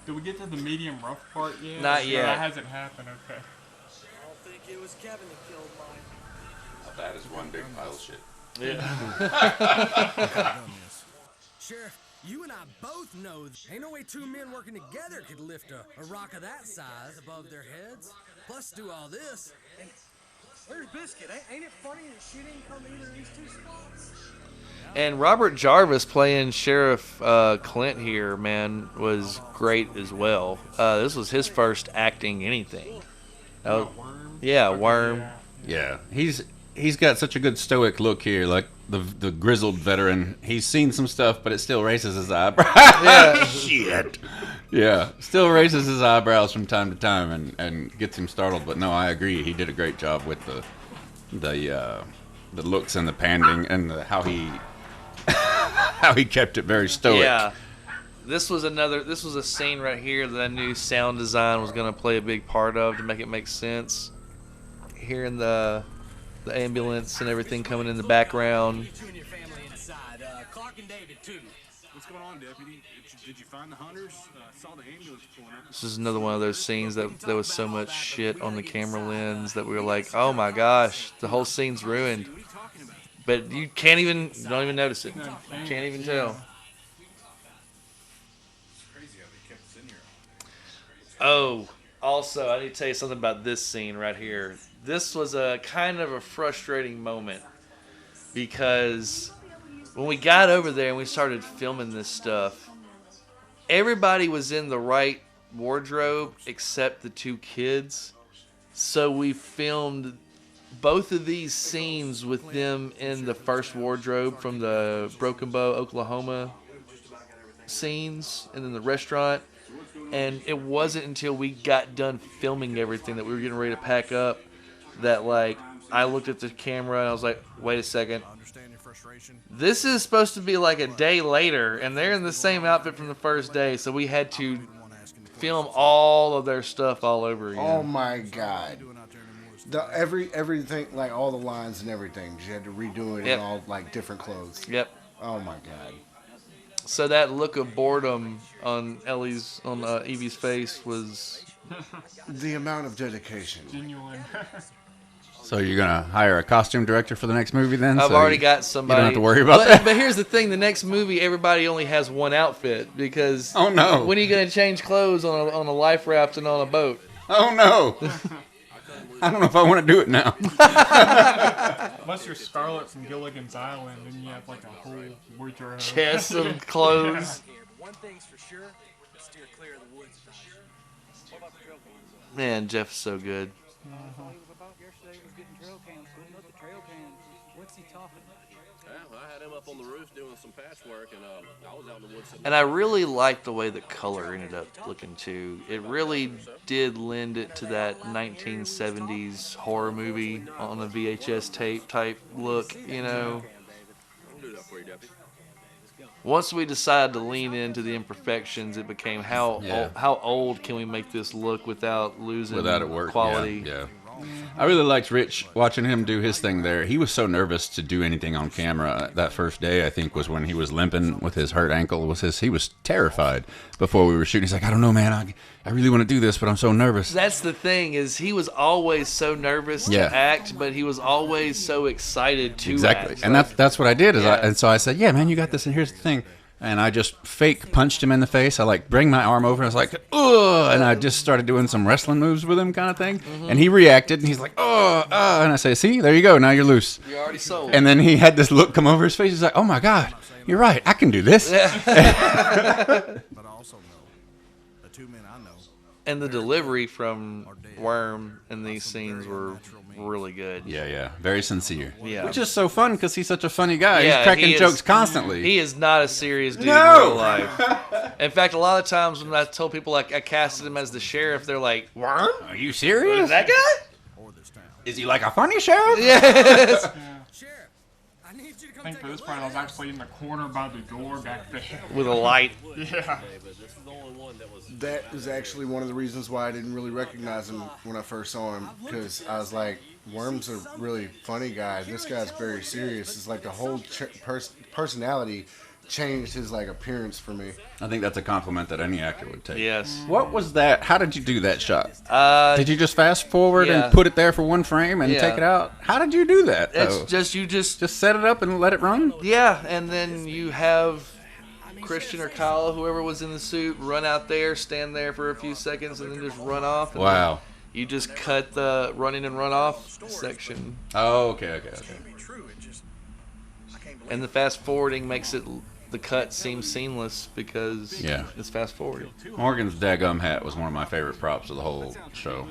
Did we get to the medium rough part yet? Not No, yet. that hasn't happened, okay. I don't think it was Kevin that killed mine. That is one big pile of shit. Sheriff, you and I both know ain't no way two men working together could lift a rock of that size above their heads. Plus, do all this. Where's Biscuit? Ain't it funny that she didn't come to either of these two spots? And Robert Jarvis playing Sheriff Clint here, man, was great as well. This was his first acting anything. Worm? Yeah, Worm. Yeah. Yeah, he's got such a good stoic look here, like the grizzled veteran. He's seen some stuff, but it still raises his eyebrows. Yeah. Shit. Yeah, still raises his eyebrows from time to time and gets him startled. But no, I agree. He did a great job with the looks and the panning and how he kept it very stoic. Yeah. This was a scene right here that I knew sound design was going to play a big part of to make it make sense. Hearing the ambulance and everything coming in the background. You and your family inside. Clark and David, too. What's going on, Deputy? Did you find the hunters? Saw the ambulance pulling up. This is another one of those scenes that there was so much shit on the camera lens that we were like, oh my gosh, the whole scene's ruined. What are you talking about? But you don't even notice it. Can't even tell. Oh, also, I need to tell you something about this scene right here. This was a kind of a frustrating moment because when we got over there and we started filming this stuff, everybody was in the right wardrobe except the two kids. So we filmed both of these scenes with them in the first wardrobe from the Broken Bow, Oklahoma scenes and then the restaurant. And it wasn't until we got done filming everything that we were getting ready to pack up that, like, I looked at the camera and I was like, wait a second. This is supposed to be like a day later, and they're in the same outfit from the first day, so we had to film all of their stuff all over again. Oh my god. Everything, like all the lines and everything, you had to redo it Yep. in all like different clothes. Yep. Oh my god. So that look of boredom on Evie's face was The amount of dedication. Genuine. So you're gonna hire a costume director for the next movie then? I've So already you- got somebody. You don't have to worry about that. But here's the thing: the next movie, everybody only has one outfit because. Oh no! When are you gonna change clothes on a life raft and on a boat? Oh no! I don't know if I want to do it now. Unless you're Scarlet from Gilligan's Island, then you have like a whole wardrobe. Chest of clothes. Here, but one thing's for sure, steer clear of the woods tonight. What about the trail cams? Man, Jeff's so good. All he was about yesterday was getting trail cams. Putting up the trail cams. What's he talking about? Yeah, I had him up on the roof doing some patchwork, and I was out in the woods. And I really like the way the color ended up looking too. It really did lend it to that 1970s horror movie on a VHS tape type look, you know. I'll do that for you, Deputy. Once we decided to lean into the imperfections, it became how old can we make this look without losing Without it working, quality? Yeah. I really liked Rich watching him do his thing there. He was so nervous to do anything on camera. That first day, I think, was when he was limping with his hurt ankle. He was terrified before we were shooting. He's like, I don't know, man. I really want to do this, but I'm so nervous. That's the thing, is he was always so nervous to Yeah. act, but he was always so excited to Exactly, act. and that's what I did. Yeah. And so I said, yeah, man, you got this. And here's the thing: and I just fake punched him in the face. I like bring my arm over and I was like, ugh, and I just started doing some wrestling moves with him kind of thing. And he reacted and he's like, oh, and I say, see, there you go, now you're loose. You're already sold. And then he had this look come over his face. He's like, oh my God, you're right, I can do this. But I also know the two men I know. And the delivery from Worm in these scenes were really good. Yeah, very sincere. Yeah. Which is so fun because he's such a funny guy. Yeah, He's cracking he is- jokes constantly. He is not a serious dude No! in real life. In fact, a lot of times when I told people like I casted him as the sheriff, they're like, "Worm? Are you serious? That guy?" Or this town. Is he like a funny sheriff? Yes. Sheriff, I need you to I come think take for a this look part, I was at actually in the corner by the door back there. With a light. Yeah. That is actually one of the reasons why I didn't really recognize him when I first saw him, because I was like, Worm's a really funny guy. This guy's very serious. It's like the whole personality changed his like appearance for me. I think that's a compliment that any actor would take. Yes. What was that? How did you do that shot? Did Did you just fast forward yeah. and put it there for one frame and Yeah. take it out? How did you do that? It's though? just you just set it up and let it run? yeah, and then you have Christian or Kyle, whoever was in the suit, run out there, stand there for a few seconds, and then just run off. And Wow. You just cut the running and run off section, Oh, okay. and the fast forwarding makes it the cut seem seamless because Yeah. it's fast forwarding. Morgan's daggum hat was one of my favorite props of the whole show.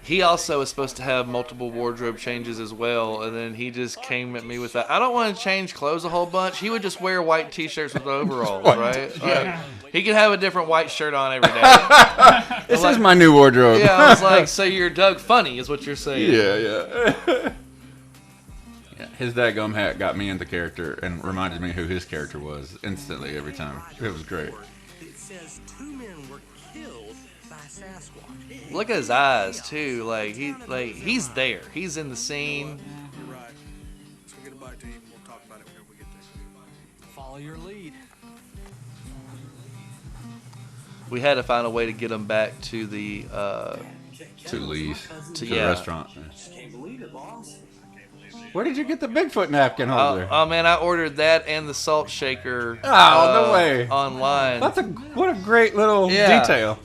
He also is supposed to have multiple wardrobe changes as well, and then he just came at me with that. I don't want to change clothes a whole bunch. He would just wear white T-shirts with overalls, right? Like, he could have a different white shirt on every day. This is my new wardrobe. Yeah, I was like, so you're Doug Funny, is what you're saying. Yeah. Yeah, his daggum hat got me into character and reminded me who his character was instantly every time. It was great. It says 2 men were killed by Sasquatch. Look at his eyes too. Like he's there. He's in the scene. You're right. So get it back to you. We'll talk about it whenever we get there. Follow your lead. We had to find a way to get him back to the To Lee's. To the yeah. restaurant. Where did you get the Bigfoot napkin holder? Oh man, I ordered that and the salt shaker. Oh, no way. Online. What a great little Yeah. detail.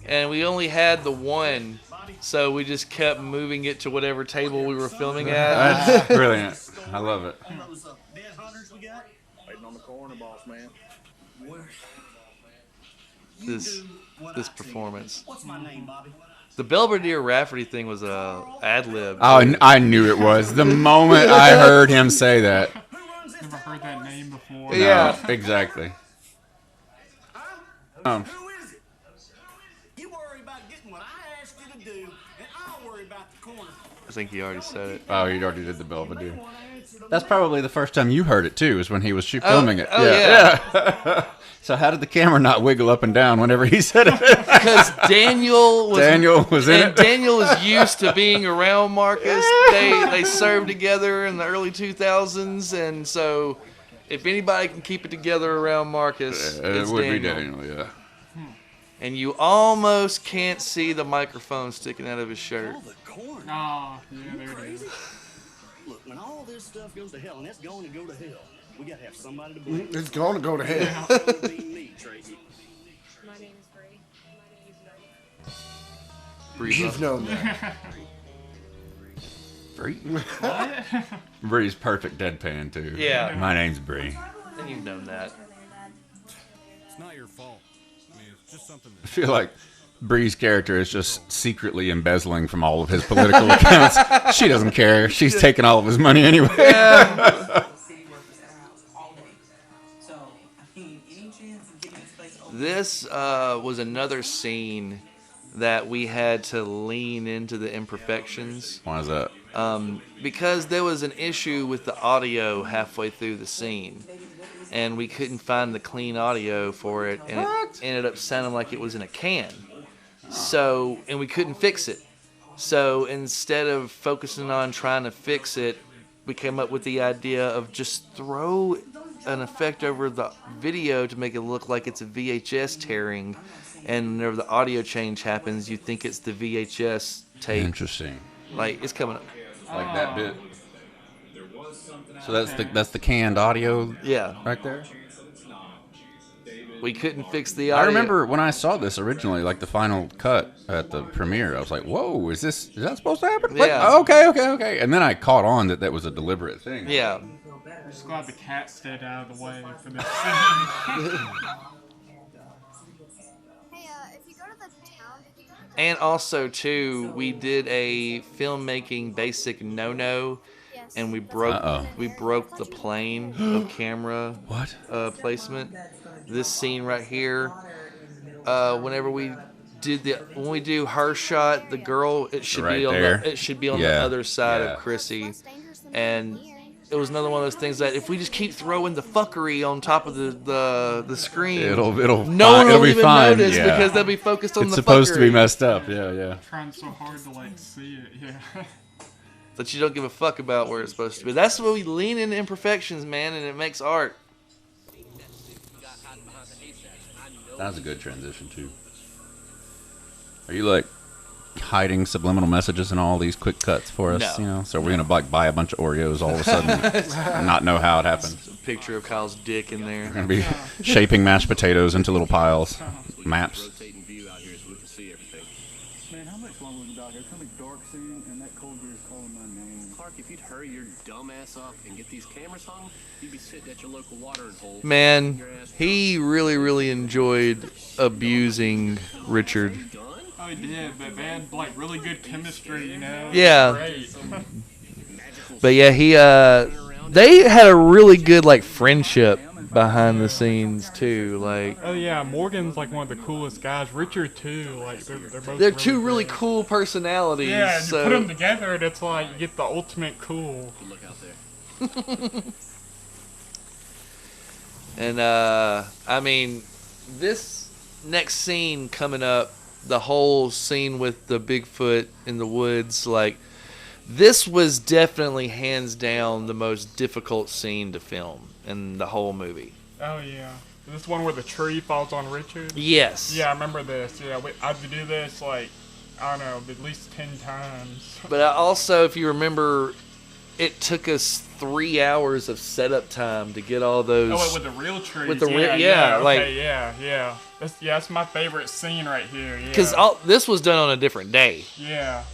And we only had the one, so we just kept moving it to whatever table we were filming at. That's brilliant. I love it. Those dead hunters we got? Waiting on the coroner, boss man. This performance. What's my name, Bobby? The Belvedere Rafferty thing was a ad lib. Oh, I knew it was. The moment I heard him say that. Never heard that name before. Yeah. No, exactly. Who is it? You worry about getting what I asked you to do, and I'll worry about the corner. I think he already said it. Oh, you already did the Belvedere. That's probably the first time you heard it, too, is when he was filming it. Oh, yeah. Yeah. So how did the camera not wiggle up and down whenever he said it? Because Daniel was in and it. Daniel was used to being around Marcus. They served together in the early 2000s, and so if anybody can keep it together around Marcus, It it's would Daniel. be Daniel, yeah. And you almost can't see the microphone sticking out of his shirt. The corner. Oh, yeah, there it is. Look, when all this stuff goes to hell, and it's going to go to hell, we got to have somebody to blame. It's going to go to hell. It would be me, Tracy. My name is Bree. My name is Bree. Breathe You've up. known that. Bree? Bree's perfect deadpan, too. Yeah. My name's Bree. And you've known that. It's not your fault. I mean, it's just something I feel like Bree's character is just secretly embezzling from all of his political accounts. She doesn't care. She's taking all of his money anyway. This was another scene that we had to lean into the imperfections. Why is that? Because there was an issue with the audio halfway through the scene. And we couldn't find the clean audio for it. And it ended up sounding like it was in a can. So, and we couldn't fix it. So instead of focusing on trying to fix it, we came up with the idea of just throw an effect over the video to make it look like it's a VHS tearing. And whenever the audio change happens, you think it's the VHS tape. Interesting. Like, it's coming up. Like that bit. So that's the canned audio Yeah. right there. We couldn't fix the audio. I remember when I saw this originally, like the final cut at the premiere, I was like, "Whoa, is that supposed to happen?" Like, Yeah. okay. And then I caught on that was a deliberate thing. Yeah. I'm just glad the cat stayed out of the way for this scene. Hey, if you go to the town, And also, too, we did a filmmaking basic no-no, and we broke the plane of camera placement. This scene right here, whenever we when we do her shot, the girl it should Right be on there. the other side Yeah. of Chrissy, and it was another one of those things that if we just keep throwing the fuckery on top of the screen, It'll no one will be even fine. notice Yeah. because they'll be focused on It's the supposed to be fuckery. messed up. Yeah. Trying so hard to like see it, yeah. That you don't give a fuck about where it's supposed to be. That's what we lean into imperfections, man, and it makes art. That was a good transition too. Are you like hiding subliminal messages in all these quick cuts for us? No. You know, so we're gonna like buy a bunch of Oreos all of a sudden, and not know how it happened. Picture of Kyle's dick in there. We're gonna be shaping mashed potatoes into little piles, maps. Rotating view out here so we can see everything. Man, how much longer we got here? It's gonna be dark soon, and that cold beer's calling my name. Clark, if you'd hurry your dumb ass up and get these cameras hung, you'd be sitting at your local watering hole. Man, he really enjoyed abusing Richard. Oh, he did, but they had like really good chemistry, you know? Yeah. Great. But yeah, they had a really good like friendship behind the scenes too. Like Oh yeah, Morgan's like one of the coolest guys. Richard too. Like they're both. they're two really great. cool personalities. Yeah, and so you put them together, and it's like you get the ultimate cool. Look out there. And I mean, this next scene coming up, the whole scene with the Bigfoot in the woods, like this was definitely hands down the most difficult scene to film in the whole movie. Oh yeah, this one where the tree falls on Richard. Yes. Yeah, I remember this. Yeah, I had to do this like I don't know, at least 10 times. But also, if you remember, it took us 3 hours of setup time to get all those. Oh, wait, with the real trees. With the yeah, like okay, yeah. That's my favorite scene right here. Yeah. because this was done on a different day. Yeah,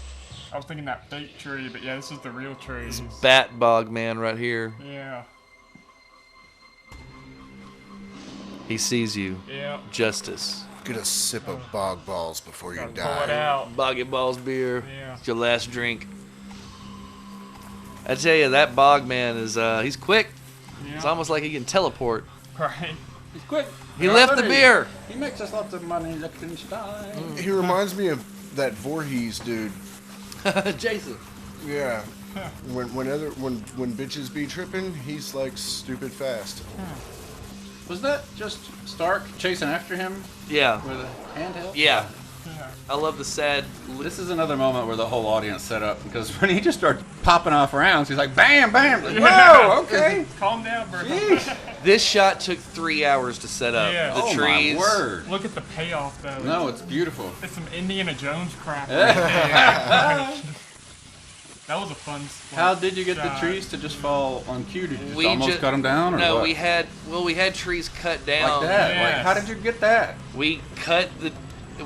I was thinking that fake tree, but yeah, this is the real tree. Bat Bogman right here. Yeah. He sees you. Yeah. Justice. Get a sip of bog balls before you Gotta pull it die. out. Boggy Balls beer. Yeah. It's your last drink. I tell you, that Bogman is he's quick. Yeah. It's almost like he can teleport. Right. He's quick. He left the beer. He makes us lots of money, Liechtenstein. He reminds me of that Voorhees dude. Jason. Yeah. When bitches be tripping, he's like stupid fast. Was that just Stark chasing after him Yeah. with a handheld? Yeah. Yeah. I love the sad. This is another moment where the whole audience set up because when he just starts popping off rounds, he's like, bam, bam. Like, whoa, okay. Calm down, bro. This shot took 3 hours to set up. Yeah. The Oh trees. my word. Look at the payoff, though. No, it's beautiful. It's some Indiana Jones crap right there. That was a fun spot. How did you get the shot. trees to just fall on cue? Did you just We almost cut them down, or no, what? we had trees cut down. Like that. Yes. Like, how did you get that? We cut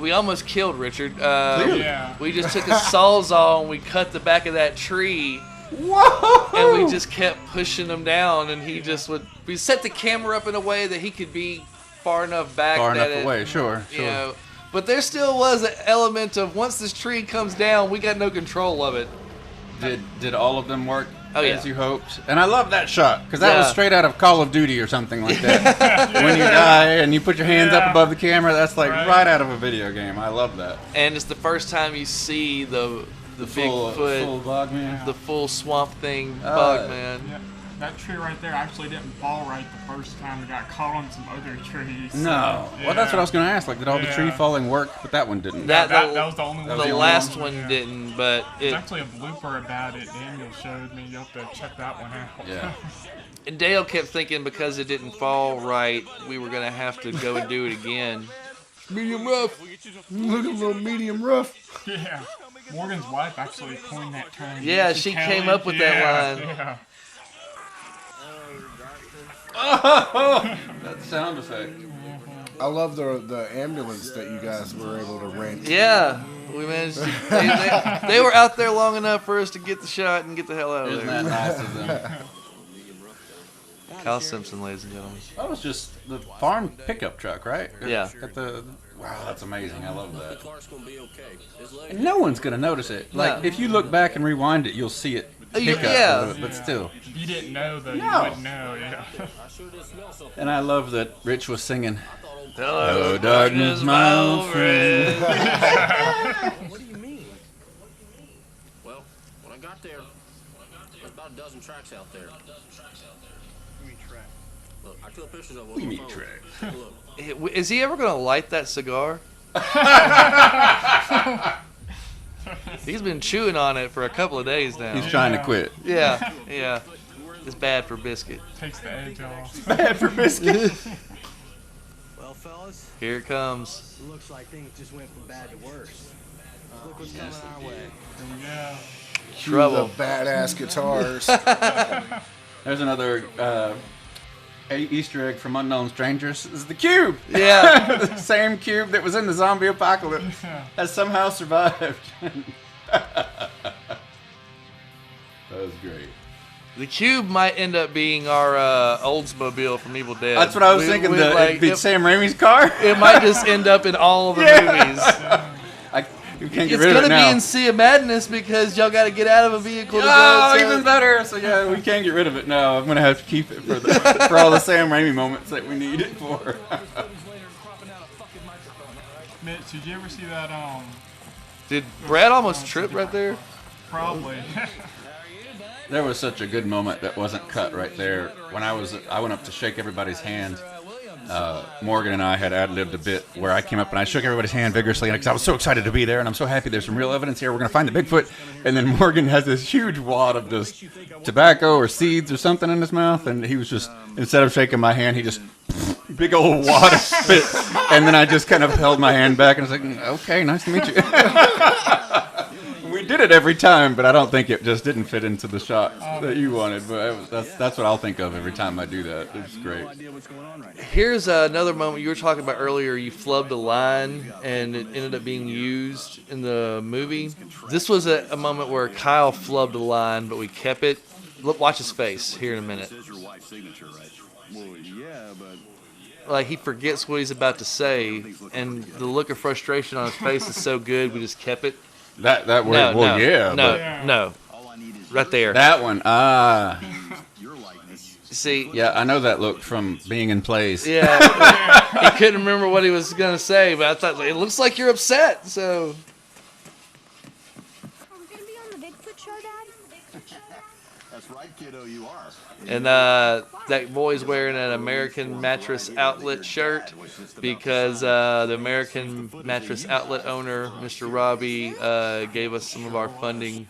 we almost killed Richard. Yeah. We just took a sawzall and we cut the back of that tree. Whoa! And we just kept pushing him down, and he just would. We set the camera up in a way that he could be far enough back. Far that enough away, sure. You know, but there still was an element of once this tree comes down, we got no control of it. Did all of them work Oh, as yeah. you hoped? And I love that shot because that was Yeah. straight out of Call of Duty or something like that. When you die and you put your hands up Yeah. above the camera, that's like Right. right out of a video game. I love that. And it's the first time you see the Full Bigfoot, Bogman. the full swamp thing, Uh, Bogman. Yeah. That tree right there actually didn't fall right the first time. It got caught on some other trees. No. Yeah. Well, that's what I was going to ask. Like, did all the tree Yeah. falling work? But that one didn't. That was the only one. The the only last one. one Yeah. didn't, but There's it. actually a blooper about it. Daniel showed me. You have to check that one out. Yeah. And Dale kept thinking because it didn't fall right, we were gonna have to go and do it again. Medium rough. Look at a little medium rough. Yeah. Morgan's wife actually coined that term. Yeah, Didn't she Kelly? came up with that Yeah, line. Yeah. That sound effect. I love the ambulance that you guys were able to rent. Yeah, we managed to. They were out there long enough for us to get the shot and get the hell out of Isn't there. that nice of them? Kyle Simpson, ladies and gentlemen. That was just the farm pickup truck, right? Yeah. At the wow, that's amazing. I love that. And no one's gonna notice it. Like No. if you look back and rewind it, you'll see it pick up yeah. a little bit, but still. If you didn't know, though, No. you wouldn't know, yeah. And I love that Rich was singing. Hello, darkness, my old friend. What do you mean? Well, when I got there, there's about a dozen tracks out there. Look, I took pictures of one. We need tracks. Look, Is he ever going to light that cigar? He's been chewing on it for a couple of days now. He's trying to quit. Yeah, yeah. It's bad for Biscuit. Takes the edge off. Bad for biscuit. Well, fellas, Here it comes. looks like things just went from bad to worse. Look what's coming our way. Yeah. Trouble. The badass guitars. There's another Easter egg from Unknown Strangers. This is the cube. Yeah. The same cube that was in the zombie apocalypse has somehow survived. That was great. The cube might end up being our Oldsmobile from Evil Dead. That's what I was thinking. It'd be it, Sam Raimi's car. it might just end up in all of the movies. You can't get It's rid of gonna it be now. in Sea of Madness because y'all got to get out of a vehicle to go. Oh, to- even better. So yeah, we can't get rid of it. No, I'm gonna have to keep it for all the Sam Raimi moments that we need it for. Mitch, did you ever see that, Did Brad almost trip right there? probably. There was such a good moment that wasn't cut right there. When I went up to shake everybody's hand. Morgan and I had ad-libbed a bit where I came up and I shook everybody's hand vigorously because I was so excited to be there and I'm so happy there's some real evidence here. We're going to find the Bigfoot. And then Morgan has this huge wad of just tobacco or seeds or something in his mouth. And he was just, instead of shaking my hand, he just, big old wad of spit. And then I just kind of held my hand back and I was like, okay, nice to meet you. We did it every time, but I don't think it just didn't fit into the shot that you wanted. But that's what I'll think of every time I do that. It's great. Here's another moment you were talking about earlier. You flubbed a line and it ended up being used in the movie. This was a moment where Kyle flubbed a line, but we kept it. Look, watch his face here in a minute. Like he forgets what he's about to say, and the look of frustration on his face is so good. We just kept it. That word, No, well, no, yeah. no, but no. Right there. that one, See, yeah, I know that look from being in plays. yeah, he couldn't remember what he was gonna say, but I thought it looks like you're upset. So Are we gonna be on the Bigfoot show, Dad? That's right, kiddo, you are. And that boy's wearing an American Mattress Outlet shirt because the American Mattress Outlet owner, Mr. Robbie, gave us some of our funding.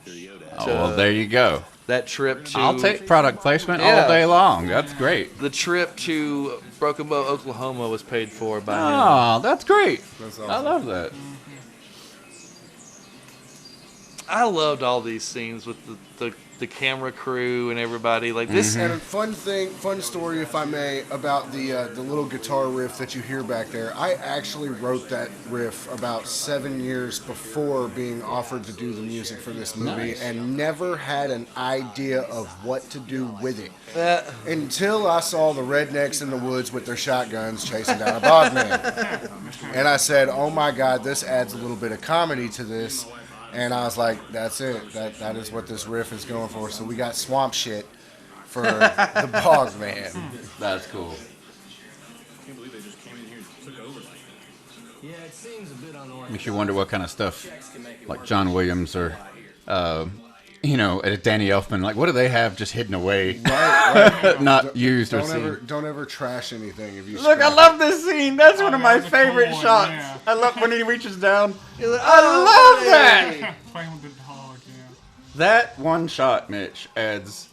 Oh, well, there you go. That trip to I'll take product placement Yeah. all day long. That's great. the trip to Broken Bow, Oklahoma, was paid for by him. Oh, that's great. That's I awesome. love that. I loved all these scenes with the camera crew and everybody. Like this, And a fun story, if I may, about the little guitar riff that you hear back there. I actually wrote that riff about 7 years before being offered to do the music for this movie, Nice. and never had an idea of what to do with it that until I saw the rednecks in the woods with their shotguns chasing down a Bogman. And I said, "Oh my God, this adds a little bit of comedy to this." And I was like, that's it. That is what this riff is going for. So we got swamp shit for the Bogman. That's cool. Yeah, it seems a bit unorthodox. Makes you wonder what kind of stuff, like John Williams or, Danny Elfman, like what do they have just hidden away, Right. not used or Don't seen? ever trash anything. If you Look, I scrap love this scene. That's one of my that's a cool favorite one, shots. yeah. I love when he reaches down. you're like, I love that. Playing with the dog, yeah. That one shot, Mitch, adds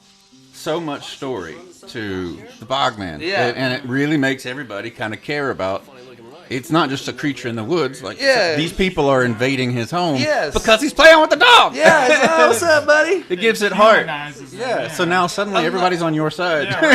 so much story to the Bogman. Yeah. And it really makes everybody kind of care about it's not just a creature in the woods. Like Yeah. these people are invading his home Yes. because he's playing with the dog. Yeah, it's, oh, what's up, buddy? It gives it heart. Humanizes them, Yeah. So now suddenly everybody's on your side. Yeah, right,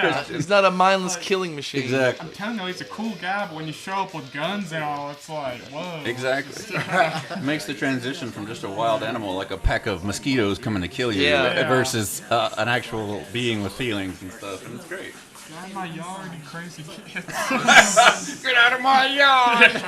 yeah. He's not a mindless killing machine. Exactly. I'm telling you, he's a cool guy, but when you show up with guns and all, it's like, whoa. Exactly. It makes the transition from just a wild animal, like a pack of mosquitoes coming to kill you, Yeah. versus an actual being with feelings and stuff. And it's great. Get out of my yard, you crazy kids. Get out of my yard!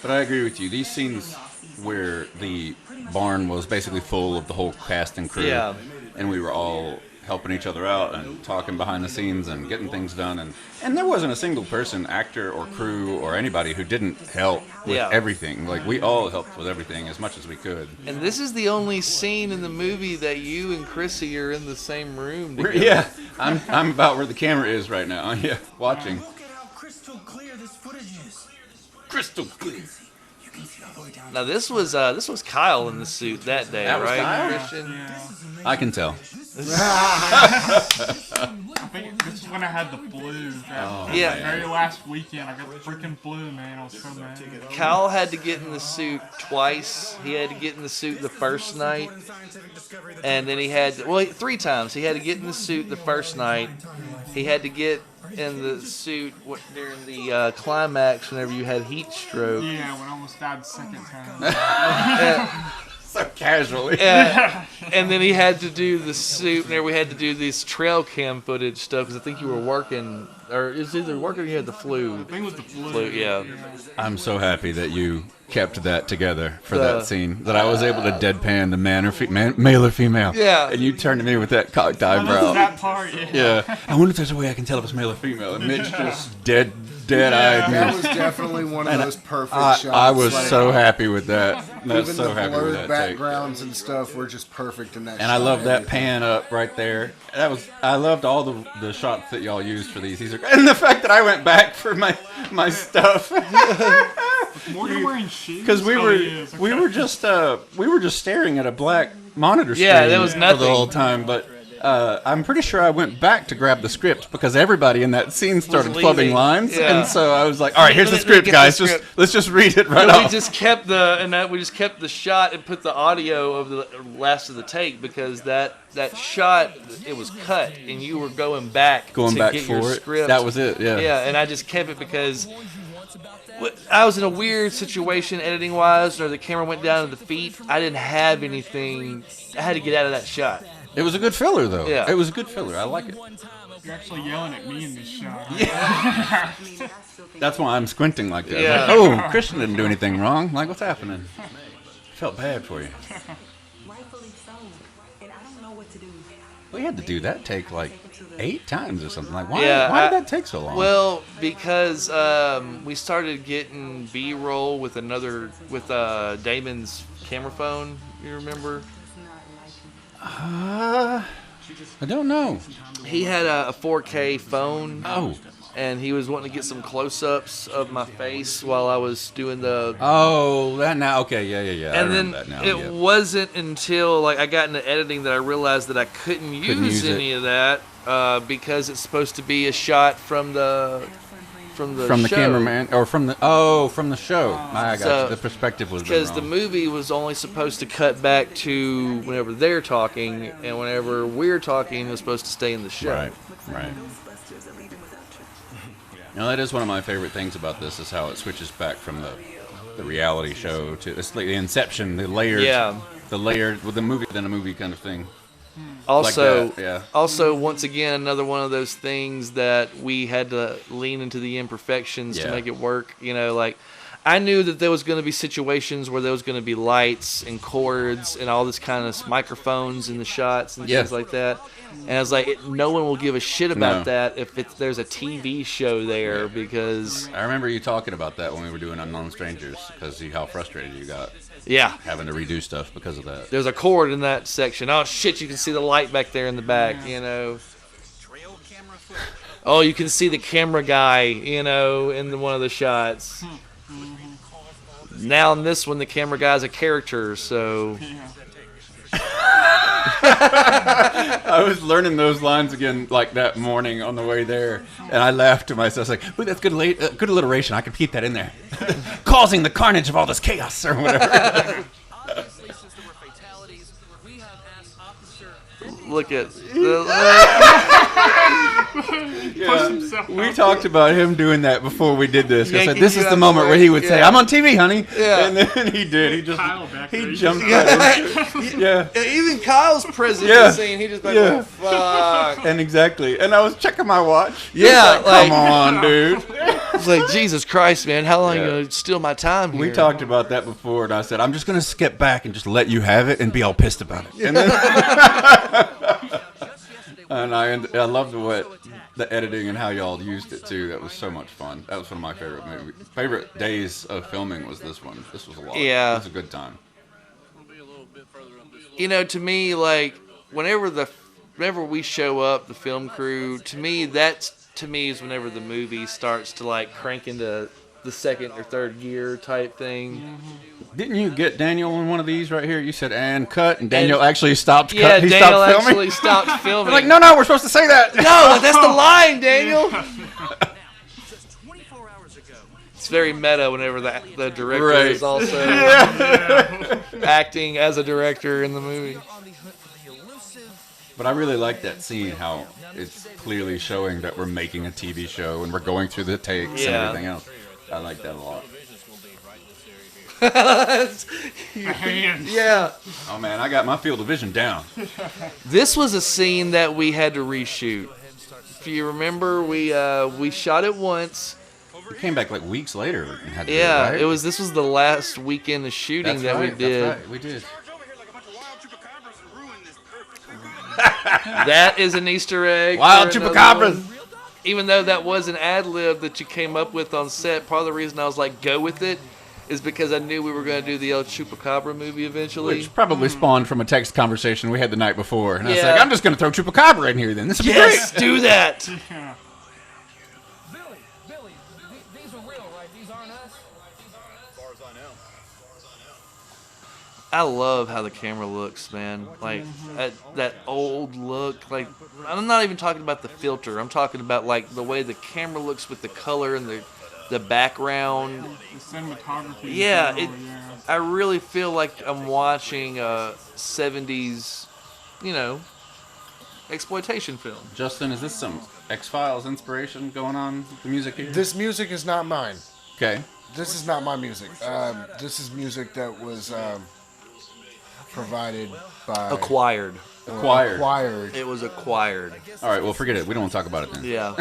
But I agree with you. These scenes where the barn was basically full of the whole cast and crew, Yeah. and we were all helping each other out and talking behind the scenes and getting things done, and there wasn't a single person, actor or crew or anybody, who didn't help with Yeah. everything. Like, we all helped with everything as much as we could. And this is the only scene in the movie that you and Chrissy are in the same room together. Yeah, I'm about where the camera is right now. Yeah, watching. Look at how crystal clear this footage is. Crystal clear. You can see all the way down. Now this was Kyle in the suit that day, That was right? Kyle? Christian? Yeah. I can tell. I think this is when I had the flu. That Yeah. very last weekend, I got the freaking flu, man. I was so mad. Kyle had to get in the suit twice. He had to get in the suit the first night, and then he had to, well, 3 times. He had to get in the suit the first night. He had to get in the suit during the climax whenever you had heat stroke. Yeah, when I almost died the second time. So casually. Yeah, and then he had to do the suit whenever we had to do this trail cam footage stuff because I think you were working, or it was either working or you had the flu. I think it was the flu. Yeah. I'm so happy that you kept that together for The- that scene. That I was able to deadpan the male or female. Yeah. And you turned to me with that cocked Oh, eyebrow. that part, yeah. Yeah. I wonder if there's a way I can tell if it's male or female. And Mitch just dead-eyed That me. was definitely one of those perfect shots. I was like, so happy with that. I was even so the happy with blurred that take. backgrounds and stuff were just perfect in that. And I shot. love that pan up right there. I loved all the shots that y'all used for these. And the fact that I went back for my stuff. Morgan wearing shoes? Because we Oh, were he is, okay. we were just staring at a black monitor screen Yeah, there was for nothing. the whole time. But I'm pretty sure I went back to grab the script because everybody in that scene started leaving. clubbing lines, Yeah. and so I was like, "All right, here's the Let me script, get the guys. script." Let's just read it right But we off." just kept we just kept the shot and put the audio of the last of the take because that shot, it was cut and you were going back to get your for it. script. That was it. Yeah. Yeah, and I just kept it because I was in a weird situation editing wise, or the camera went down to the feet. I didn't have anything. I had to get out of that shot. It was a good filler, though. Yeah. It was a good filler. I like it. You're actually yelling at me in this shot. That's why I'm squinting like that. Yeah. Like, oh, Christian didn't do anything wrong. Like, what's happening? Felt bad for you. Rightfully so. And I don't know what to do. We had to do that take like 8 times or something. Like, why? Yeah, why did that take so long? Well, because we started getting B-roll with Damon's camera phone. You remember? I don't know. He had a 4K phone. Oh. And he was wanting to get some close-ups of my face while I was doing the. Oh, that now. Okay, yeah. I And then remember that now. it yeah. wasn't until I got into editing that I realized that I couldn't use use any of that because it's supposed to be a shot from the from the show. cameraman or from the show. I got So- you. The perspective was Because wrong. the movie was only supposed to cut back to whenever they're talking, and whenever we're talking, it was supposed to stay in the show. Right. Now that is one of my favorite things about this is how it switches back from the reality show to it's like the Inception, the layered, with the movie within a movie kind of thing. Also, Like that, yeah. also, once again, another one of those things that we had to lean into the imperfections to Yeah. make it work. You know, like I knew that there was going to be situations where there was going to be lights and cords and all this kind of microphones in the shots and things like that. And I was like, no one will give a shit about No. that if there's a TV show there because I remember you talking about that when we were doing Unknown Strangers because how frustrated you got. Yeah. Having to redo stuff because of that. there's a cord in that section. Oh shit, you can see the light back there in the back, you know. Oh, you can see the camera guy, you know, in one of the shots. Now in this one, the camera guy's a character, so I was learning those lines again like that morning on the way there, and I laughed to myself. I was like, "Ooh, that's good, good alliteration. I could keep that in there." Causing the carnage of all this chaos or whatever. Obviously, since there were fatalities, we have asked Officer. Look at. We talked about him doing that before we did this. I said, Yanking "This you is out the the moment where way. he would say, Yeah. I'm on TV, honey." Yeah. And then he did. He just Kyle back there, he he jumped just- right into it. Yeah. Even Kyle's present Yeah. in the scene. He just like, Yeah. oh, fuck. And exactly. And I was checking my watch. Yeah, like- come on, dude. It's like, Jesus Christ, man. How long Yeah. you going to steal my time here? We talked about that before, and I said, I'm just going to skip back and just let you have it and be all pissed about it. And, then and I loved the editing and how y'all used it, too. That was so much fun. That was one of my favorite days of filming was this one. This was a lot. Yeah. It was a good time. You know, to me, like, whenever we show up, the film crew, to me is whenever the movie starts to, like, crank into the second or third gear type thing. Didn't you get Daniel in one of these right here? You said, and cut, and Daniel actually stopped Yeah, He Daniel stopped filming? actually stopped filming. Like, no, we're supposed to say that. No, that's the line, Daniel. It's very meta whenever the director Right. is also acting as a director in the movie. But I really like that scene, how it's clearly showing that we're making a TV show and we're going through the takes and Yeah. everything else. I like that a lot. Yeah. Oh man, I got my field of vision down. This was a scene that we had to reshoot. If you remember, we shot it once. We came back like weeks later and had to Yeah, do it, right? this was the last weekend of shooting That's that we right, did. That's right, we did. That is an Easter egg. Wild for another chupacabras. one. Even though that was an ad lib that you came up with on set, part of the reason I was like, go with it, is because I knew we were going to do the El Chupacabra movie eventually. Which probably spawned from a text conversation we had the night before. And I was Yeah. like, I'm just going to throw Chupacabra in here then. This will be Yes, great. do that. Billy, these are real, right? These aren't us? As far as I know. I love how the camera looks, man. Like that old look. Like, I'm not even talking about the filter. I'm talking about like the way the camera looks with the color and the background. The cinematography. Yeah, yeah. I really feel like I'm watching a 70s, exploitation film. Justin, is this some X-Files inspiration going on with the music here? This music is not mine. Okay. This is not my music. This is music that was provided by... Acquired. Acquired. It was acquired. All right, well, forget it. We don't want to talk about it then. Yeah.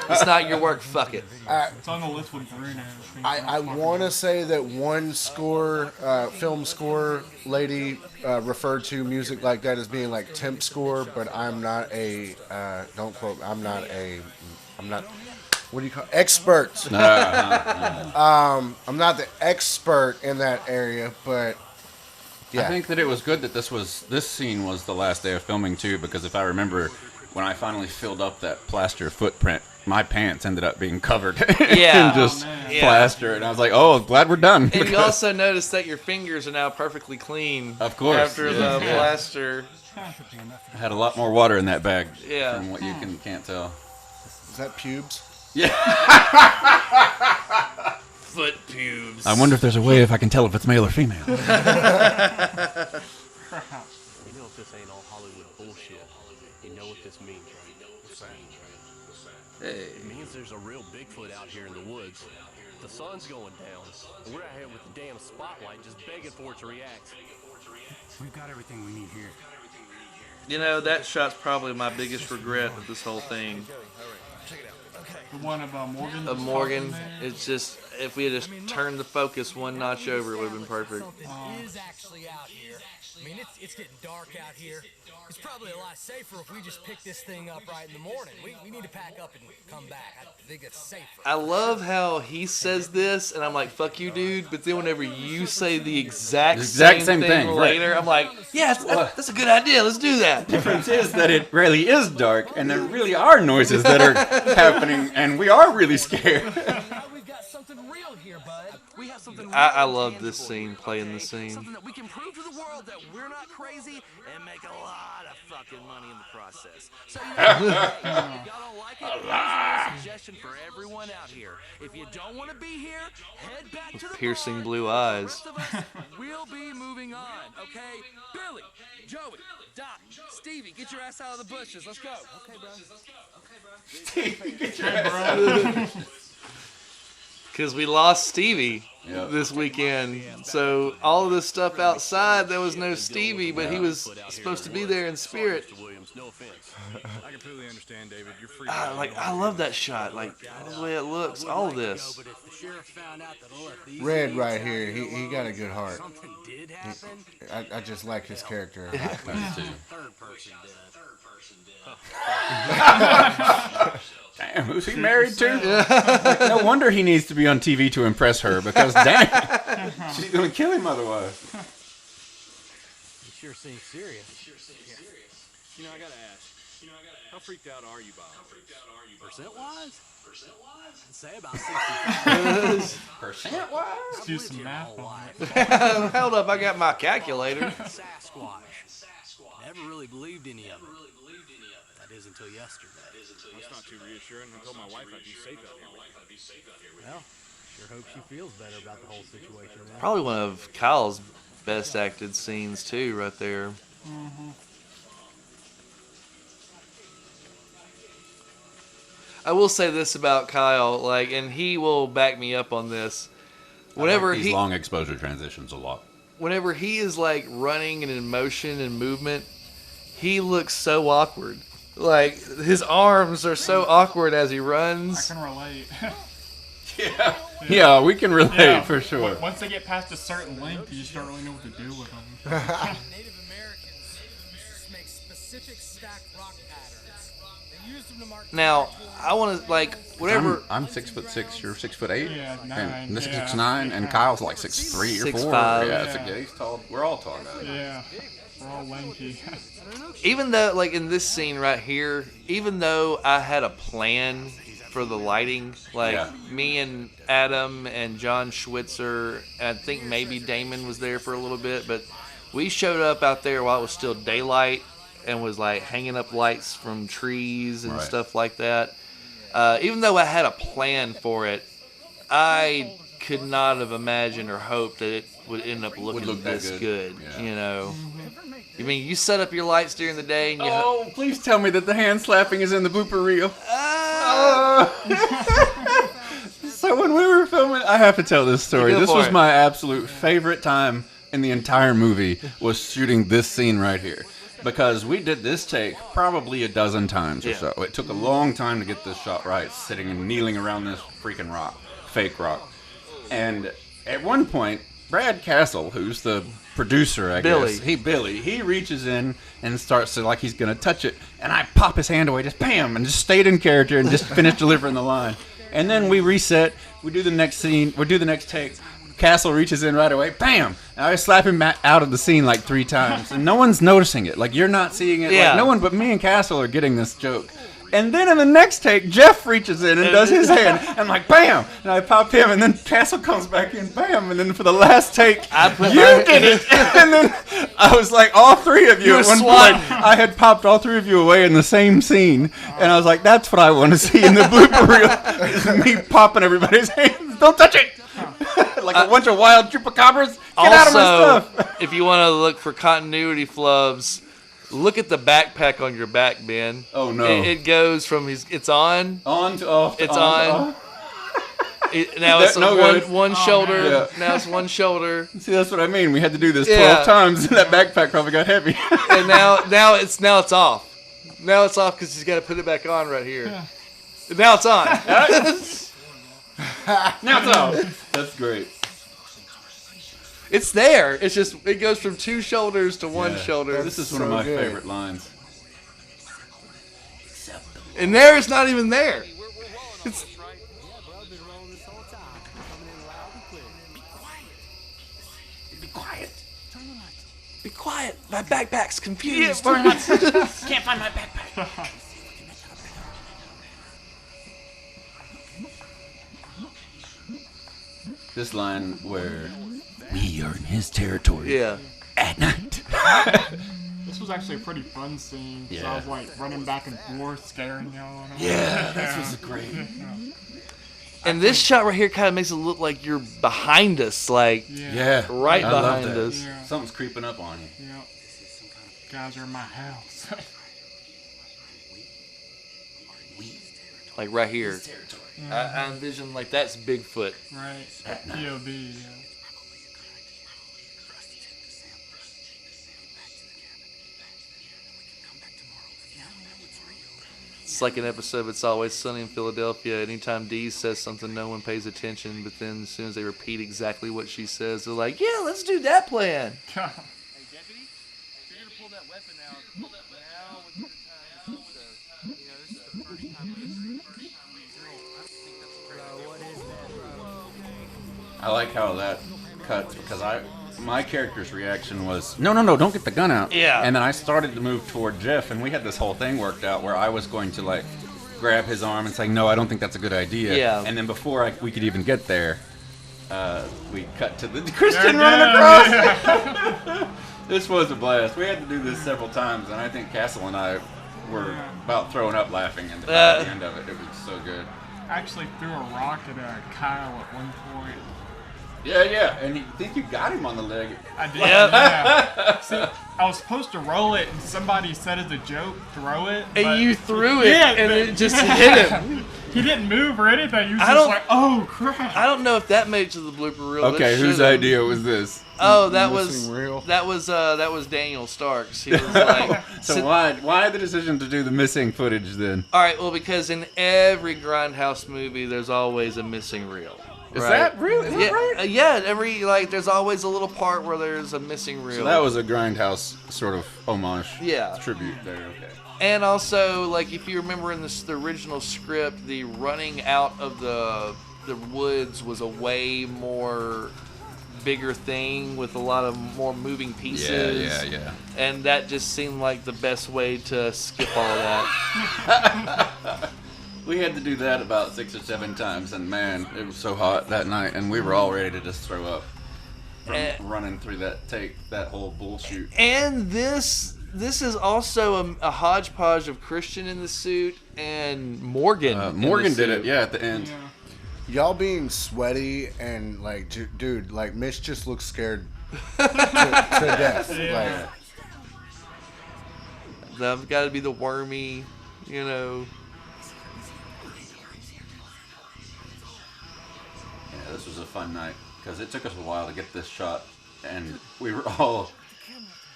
It's not your work. Fuck it. It's on the list with Bruno. I want to say that one film score lady referred to music like that as being like temp score, but I'm not don't quote, I'm not, what do you call expert. I'm not the expert in that area, but yeah. I think that it was good that this scene was the last day of filming too, because if I remember, when I finally filled up that plaster footprint, my pants ended up being covered Yeah. in just Yeah. plaster, and I was like, "Oh, glad we're done." And you also notice that your fingers are now perfectly clean. Of course, After yeah. the Yeah. plaster. I had a lot more water in that bag. Yeah. From what you can't tell. Is that pubes? Yeah. Foot pubes. I wonder if there's a way if I can tell if it's male or female. You know, if this ain't all Hollywood bullshit, you know what this means, right? It means there's a real Bigfoot out here in the woods. The sun's going down, and we're out here with the damn spotlight just begging for it to react. We've got everything we need here. That shot's probably my biggest regret of this whole thing. The one of Morgan. Of Morgan, it's just, if we had just turned the focus one notch over, it would have been perfect. Something is actually out here. I mean, it's getting dark out here. It's probably a lot safer if we just pick this thing up right in the morning. We need to pack up and come back. I think it's safer. I love how he says this, and I'm like, fuck you, dude. But then whenever you say the exact same thing later, right. I'm like, yeah, that's a good idea. Let's do that. The difference is that it really is dark, and there really are noises that are happening, and we are really scared. We've got something real here, bud. We have something real I and love this tangible scene, here, playing okay? the scene. Something that we can prove to the world that we're not crazy and make a lot of fucking money in the process. So, you know, if y'all don't like it, here's a little suggestion for everyone out here. If you don't want to be here, head back to the Piercing bar. blue The eyes. rest of us will be moving on, okay? Billy, Joey, Doc, Stevie, get your ass out of the bushes. Let's go. Okay, bro. Because we lost Stevie this weekend. So all of this stuff outside, there was no Stevie, but he was supposed to be there in spirit. No offense. I completely understand, David. You're free. I love that shot. Like the way it looks, all of this. But if the sheriff found out that, look, these Red right here, he got a good heart. something did happen, I just like his character. the third person did. Damn, who's he married to? No wonder he needs to be on TV to impress her, because damn, she's gonna kill him otherwise. You sure seem serious. You know, I gotta ask. How freaked out are you, Bob? Percent-wise? I'd say about 65. Percent-wise? Let's do some math on it. Hold up, I got my calculator. Sasquatch. Never really believed any of it. That is until yesterday. That's not too reassuring. I told my wife I'd be safe out here. Well, sure hope she feels better about the whole situation now. Probably one of Kyle's best acted scenes too, right there. I will say this about Kyle, like, and he will back me up on this. Whenever these long exposure transitions a lot. Whenever he is like running and in motion and movement, he looks so awkward. Like his arms are so awkward as he I runs. can relate. Yeah, we can relate for sure. Once they get past a certain length, you just don't really know what to do with them. Native Americans used to make specific stacked rock patterns. They used them to mark Now, I want to like whatever. I'm 6'6", you're 6'8". Yeah, And this is yeah. 6'9", and Kyle's like 6'3" or 4". 6'5". Yeah, he's tall. We're all tall guys. Yeah, we're all lanky. Even though, like in this scene right here, even though I had a plan for the lighting, like me and Adam and John Schwitzer, and I think maybe Damon was there for a little bit, but we showed up out there while it was still daylight and was like hanging up lights from trees and stuff like that. Even though I had a plan for it, I could not have imagined or hoped that it would end up looking this good. Yeah. You know, I mean, you set up your lights during the day, and you. Oh, please tell me that the hand slapping is in the blooper reel. So when we were filming, I have to tell this story. This was my absolute favorite time in the entire movie, was shooting this scene right here. Because we did this take probably a dozen times or so. It took a long time to get this shot right, sitting and kneeling around this freaking rock, fake rock. And at one point, Brad Castle, who's the producer, I guess, he reaches in and starts to, like he's going to touch it. And I pop his hand away, just bam, and just stayed in character and just finished delivering the line. And then we reset, we do the next scene, we do the next take. Castle reaches in right away, bam! And I slap him out of the scene like 3 times. And no one's noticing it. Like, you're not seeing it. Yeah. Like, no one but me and Castle are getting this joke. And then in the next take, Jeff reaches in and does his hand. And I'm like, bam! And I pop him, and then Castle comes back in, bam! And then for the last take, you did it! And then I was like, all 3 of you at one point, I had popped all 3 of you away in the same scene. And I was like, that's what I want to see in the blooper reel, is me popping everybody's hands. Don't touch it! Like a bunch of wild chupacabras. Get out of my stuff! If you want to look for continuity flubs, look at the backpack on your back, Ben. Oh no! It goes from it's on to off. It's on. on. To off. Now it's one shoulder. Yeah. Now it's one shoulder. See, that's what I mean. We had to do this 12 times, and that backpack probably got heavy. And now it's off. Now it's off because he's got to put it back on right here. And now it's on. Now it's off. That's great. It's there. It's just it goes from 2 shoulders to 1 shoulder. This is one of my favorite lines. And there, it's not even there. It's Be quiet. Be quiet. My backpack's confused. Can't find my backpack. this line where we are in his territory. Yeah. At night. This was actually a pretty fun scene. So Yeah. I was like running back and forth, scaring y'all. And all Yeah, that. this was great. And this shot right here kind of makes it look like you're behind us, like Yeah, right I love behind that. us. Yeah. Something's creeping up on you. Yep. Guys are in my house. Like right here. I envision like that's Bigfoot. Right. POV, yeah. It's like an episode of It's Always Sunny in Philadelphia. Anytime Dee says something, no one pays attention. But then as soon as they repeat exactly what she says, they're like, yeah, let's do that plan. Hey, deputy, if you're gonna pull that weapon out, now would be the time. So, you know, this is the first time I don't think that's a I like how that cuts because my character's reaction was no, don't get the gun out. Yeah. And then I started to move toward Jeff, and we had this whole thing worked out where I was going to like grab his arm and say, no, I don't think that's a good idea. Yeah. And then before we could even get there, we cut to the Christian running across. This was a blast. We had to do this several times, and I think Castle and I were about throwing up laughing at the end of it. It was so good. I actually threw a rock at Kyle at one point. Yeah, and you think you got him on the leg. I did, yeah. See, I was supposed to roll it, and somebody said as a joke, throw it. And you threw it, and it just hit him. He didn't move or anything. He was I just don't- like, oh, crap. I don't know if that made it to the blooper reel. Okay, It whose should've. idea was this? Oh, that Missing reel. was Daniel Starks. He was like, So why the decision to do the missing footage then? all right, well, because in every Grindhouse movie, there's always a missing reel. Is right? that really? Is that right? Yeah. There's always a little part where there's a missing reel. So that was a Grindhouse sort of homage. Yeah. Tribute there. Okay. And also, like, if you remember in the original script, the running out of the woods was a way more bigger thing with a lot of more moving pieces. Yeah. And that just seemed like the best way to skip all of that. We had to do that about 6 or 7 times, and man, it was so hot that night, and we were all ready to just throw up from running through that whole bullshit. And this is also a hodgepodge of Christian in the suit and Morgan. Morgan did it, yeah, at the end. Y'all being sweaty and like, dude, like Mitch just looks scared to death. Yeah. Like, That's got to be the wormy, you know. Yeah, this was a fun night because it took us a while to get this shot, and we were all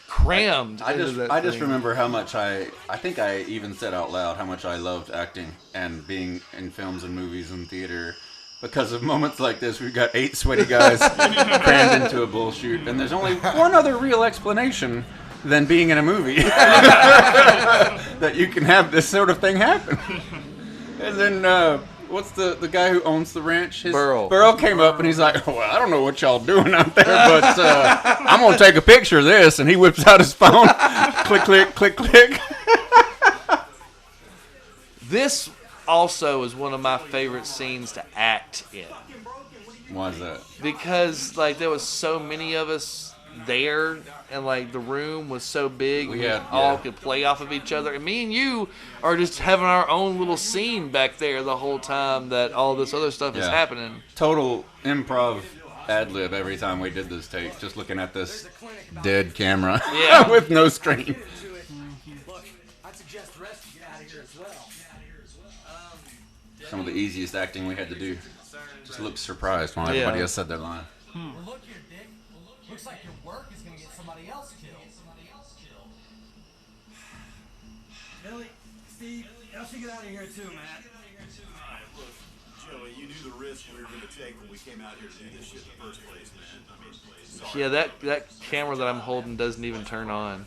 crammed. I into just that I just thing. remember how much I think I even said out loud how much I loved acting and being in films and movies and theater. Because of moments like this, we've got 8 sweaty guys crammed into a bullshoot, and there's only one other real explanation than being in a movie that you can have this sort of thing happen. And then what's the guy who owns the ranch? Burl. Burl came up and he's like, well, I don't know what y'all doing out there, but I'm gonna take a picture of this. And he whips out his phone. Click, click, click, click. This also is one of my favorite scenes to act in. Why is that? Because like there was so many of us there, and like the room was so big, we all could play off of each other. And me and you are just having our own little scene back there the whole time that all this other stuff is happening. Total improv ad lib every time we did this take. Just looking at this dead camera with no screen. Look, I'd suggest the rest of you get out of here as well. Some of the easiest acting we had to do. Just look surprised when everybody else said their line. Well, look here, Dick. Looks like your work is going to get somebody else killed. Billy, Steve, y'all should get out of here too, man. Alright, look, Joey, you knew the risk we were going to take when we came out here to do this shit in the first place, man. I mean, sorry. Yeah, that camera that I'm holding doesn't even turn on.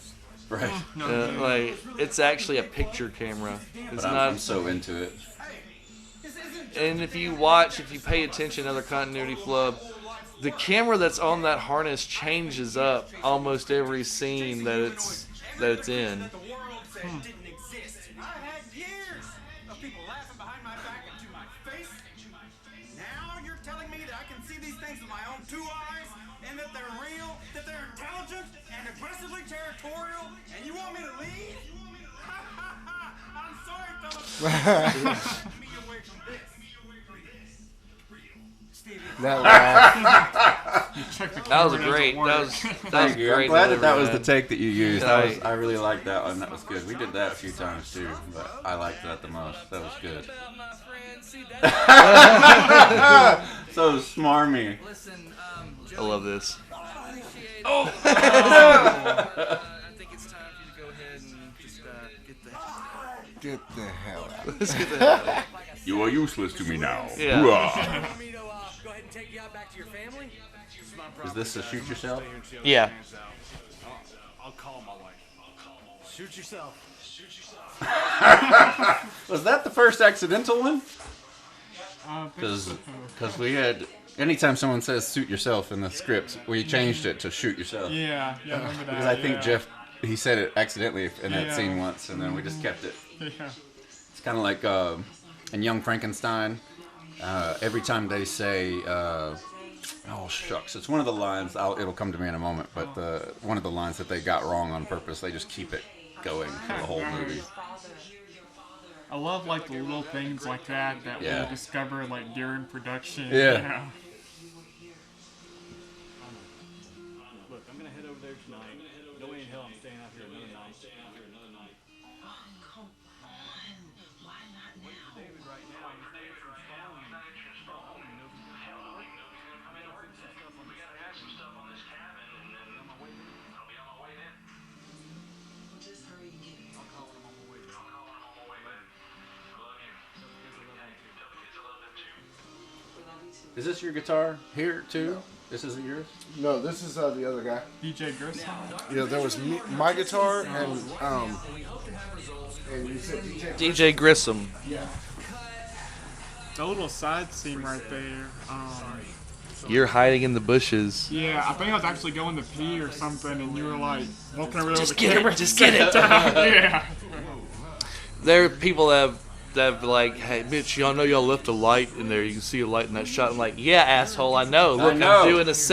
Right. Like it's actually a picture camera. It's But not. I'm so into it. And if you pay attention to other continuity flub, the camera that's on that harness changes up almost every scene that it's in. The world said it didn't exist. I had years of people laughing behind my back and to my face. Now you're telling me that I can see these things things with my own 2 eyes, and that they're real, that they're intelligent and aggressively territorial, and you want me to leave? I'm sorry, Philip. Me away from this. That laugh. That was great. That was Thank you. I'm great. glad that delivery, was the man. take that you used. Right. I really liked that one. That was good. We did that a few times too, but I liked that the most. That was good. So smarmy. Listen, I love this. Oh! I think it's time for you to go ahead and just get the Get the hell out. Let's get the hell out. You are useless to me now. Yeah. Want me to go ahead and take you out back to your family? Is this a shoot yourself? Yeah. I'll call my wife. Shoot yourself. Was that the first accidental one? Because Because we had, anytime someone says suit yourself in the script, we changed it to shoot yourself. yeah, I remember that. Because I think yeah. Jeff, he said it accidentally in that Yeah. scene once, and then we just kept it. Yeah. It's kind of like in Young Frankenstein, every time they say, oh shucks, it's one of the lines, it'll come to me in a moment, but one of the lines that they got wrong on purpose, they just keep it going for the whole movie. I love like the little things like that Yeah. we'll discover like during production. Yeah. You know? Look, I'm gonna head over there tonight. No way in hell I'm staying out here another night. Come on. Why not now? David, right now, he's there for installing. Just hurry and get it. I'll call him on my way. Is this your guitar here too? This isn't yours? No, this is the other guy. DJ Grissom. Yeah, there was my guitar and you said DJ Grissom. The little side scene right there. You're hiding in the bushes. Yeah, I think I was actually going to pee or something, and you were like walking around Just with the get it, camera. just get it. Yeah. There are people that have like, hey, Mitch, y'all know y'all left a light in there. You can see a light in that shot. I'm like, yeah, asshole, I know. Look, know.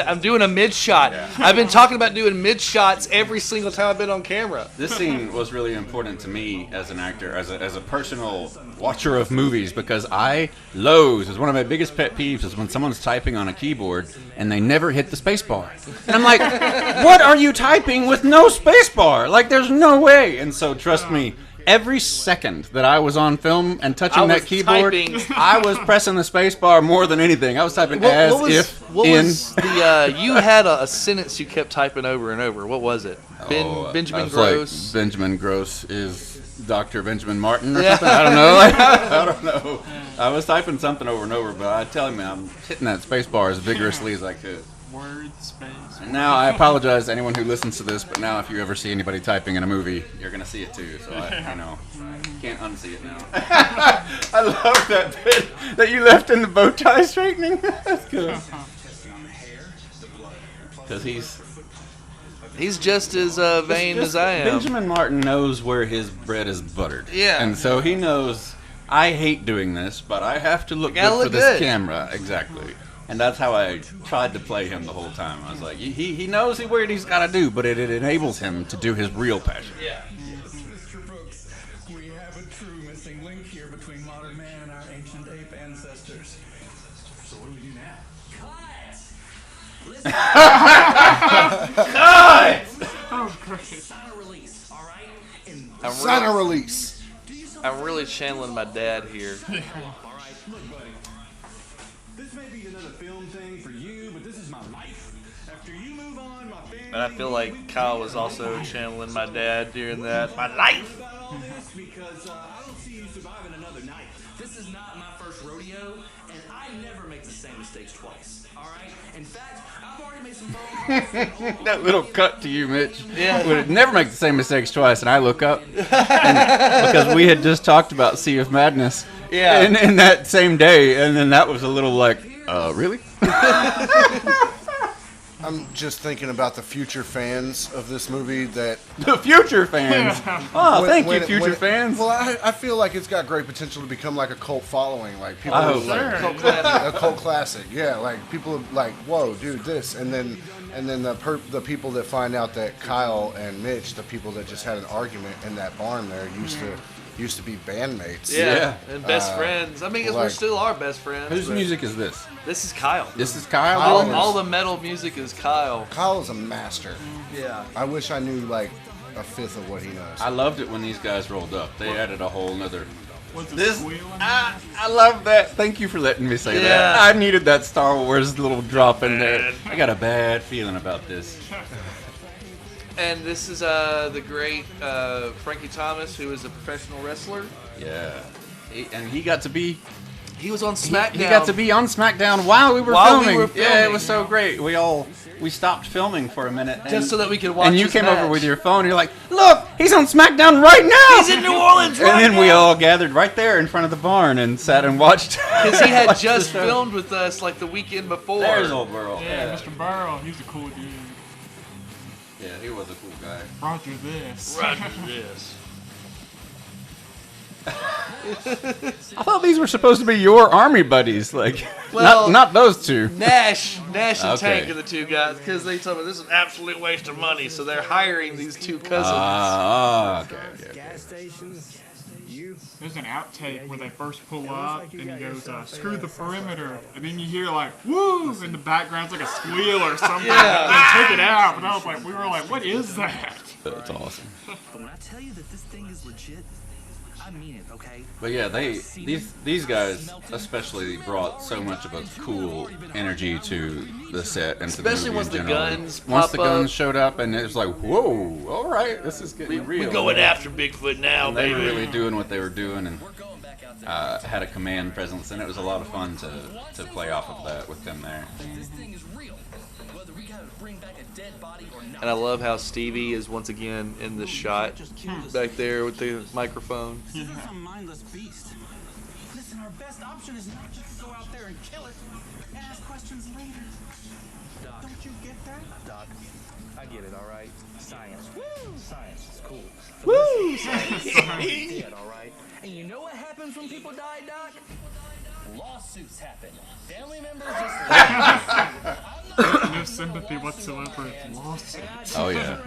I'm doing a mid shot. I've been talking about doing mid shots every single time I've been on camera. This scene was really important to me as an actor, as a personal watcher of movies, because Lowe's is one of my biggest pet peeves is when someone's typing on a keyboard and they never hit the space bar. And I'm like, what are you typing with no space bar? Like, there's no way. And so, trust me, every second that I was on film and touching that keyboard, I was pressing the space bar more than anything. I was typing What in. was the you had a sentence you kept typing over and over. What was it? Benjamin Gross. Like, Benjamin Gross is Dr. Benjamin Martin or something. I don't know. I don't know. I was typing something over and over, but I tell him I'm hitting that space bar as vigorously as I could. Word space. And now I apologize to anyone who listens to this, but now if you ever see anybody typing in a movie, you're gonna see it too. So I can't unsee it now. I love that bit that you left in the bow tie straightening. That's good. Because he's just as vain as I am. Benjamin Martin knows where his bread is buttered. Yeah. And so he knows, I hate doing this, but I have to look gotta good for look this good. camera. Exactly. And that's how I tried to play him the whole time. I was like, he knows what he's got to do, but it enables him to do his real passion. Yeah. Mr. Brooks, we have a true missing link here between modern man and our ancient ape ancestors. So what do we do now? Oh, great. sign a release, all right? And sign a release. I'm really channeling my dad here. All right, look, buddy. This may be another film thing for you, but this is my life. After you move on, my family. And I feel like Kyle was also channeling my dad during that. My life. About all this because I don't see you surviving another night. this is not my first rodeo, and I never make the same mistakes twice, all right? In fact, I've already made some phone calls. That little cut to you, Mitch. Yeah. Would never make the same mistakes twice, and I look up and, because we had just talked about Sea of Madness. Yeah. In that same day, and then that was a little like, really? I'm just thinking about the future fans of this movie that... The future fans? Oh, thank you, future fans. Well, I feel like it's got great potential to become like a cult following. Like people I hope like, so. a cult classic. Yeah, like people are like, whoa, dude, this. And then the people that find out that Kyle and Mitch, the people that just had an argument in that barn there, used to be bandmates. Yeah, and best friends. I mean, we still are best friends. Whose music is this? This is Kyle. This is Kyle? All the metal music is Kyle. Kyle is a master. Yeah. I wish I knew like a fifth of what he knows. I loved it when these guys rolled up. They added a whole nother... This, I love that. Thank you for letting me say that. I needed that Star Wars little drop in there. I got a bad feeling about this. And this is the great Frankie Thomas, who is a professional wrestler. Yeah. And he got to be... He was on SmackDown. He got to be on SmackDown while we were filming. Yeah, it was so great. We stopped filming for a minute. Just so that we could watch And you his came match. over with your phone, and you're like, look, he's on SmackDown right now! He's in New Orleans right now! And then we all gathered right there in front of the barn and sat and watched. Because he had just filmed with us like the weekend before. There's old Burl. Yeah, Mr. Burl, he's a cool dude. Yeah, he was a cool guy. Roger this. Roger this. I thought these were supposed to be your army buddies, like Well, not those two. Nash and Okay. Tank are the two guys because they told me this is an absolute waste of money, so they're hiring these two cousins. Okay. There's an outtake where they first pull up and he goes, screw the perimeter. And then you hear like, woo, in the background's like a squeal or something. Yeah. They took it out, and I was like, we were like, what is that? That's awesome. But when I tell you that this thing is legit, I mean it, okay? But yeah, these guys especially brought so much of a cool energy to the set and to Especially the movie once in the general. guns Once pop the guns up. showed up, and it was like, whoa, all right, this is getting real. We're going after Bigfoot now, And they baby. were really doing what they were doing, and had a command presence, and it was a lot of fun to play off of that with them there. And I love how Stevie is once again in the shot back there with the microphone. This is a mindless beast. Listen, our best option is not just to go out there and kill it and ask questions later. Doc, don't you get that? Doc, I get it, all right? Science. Woo! Science is cool. Woo! Science is dead, all right? And you know what happens when people die, Doc? Lawsuits happen. Family members just... No sympathy whatsoever. It's lawsuits. Oh yeah.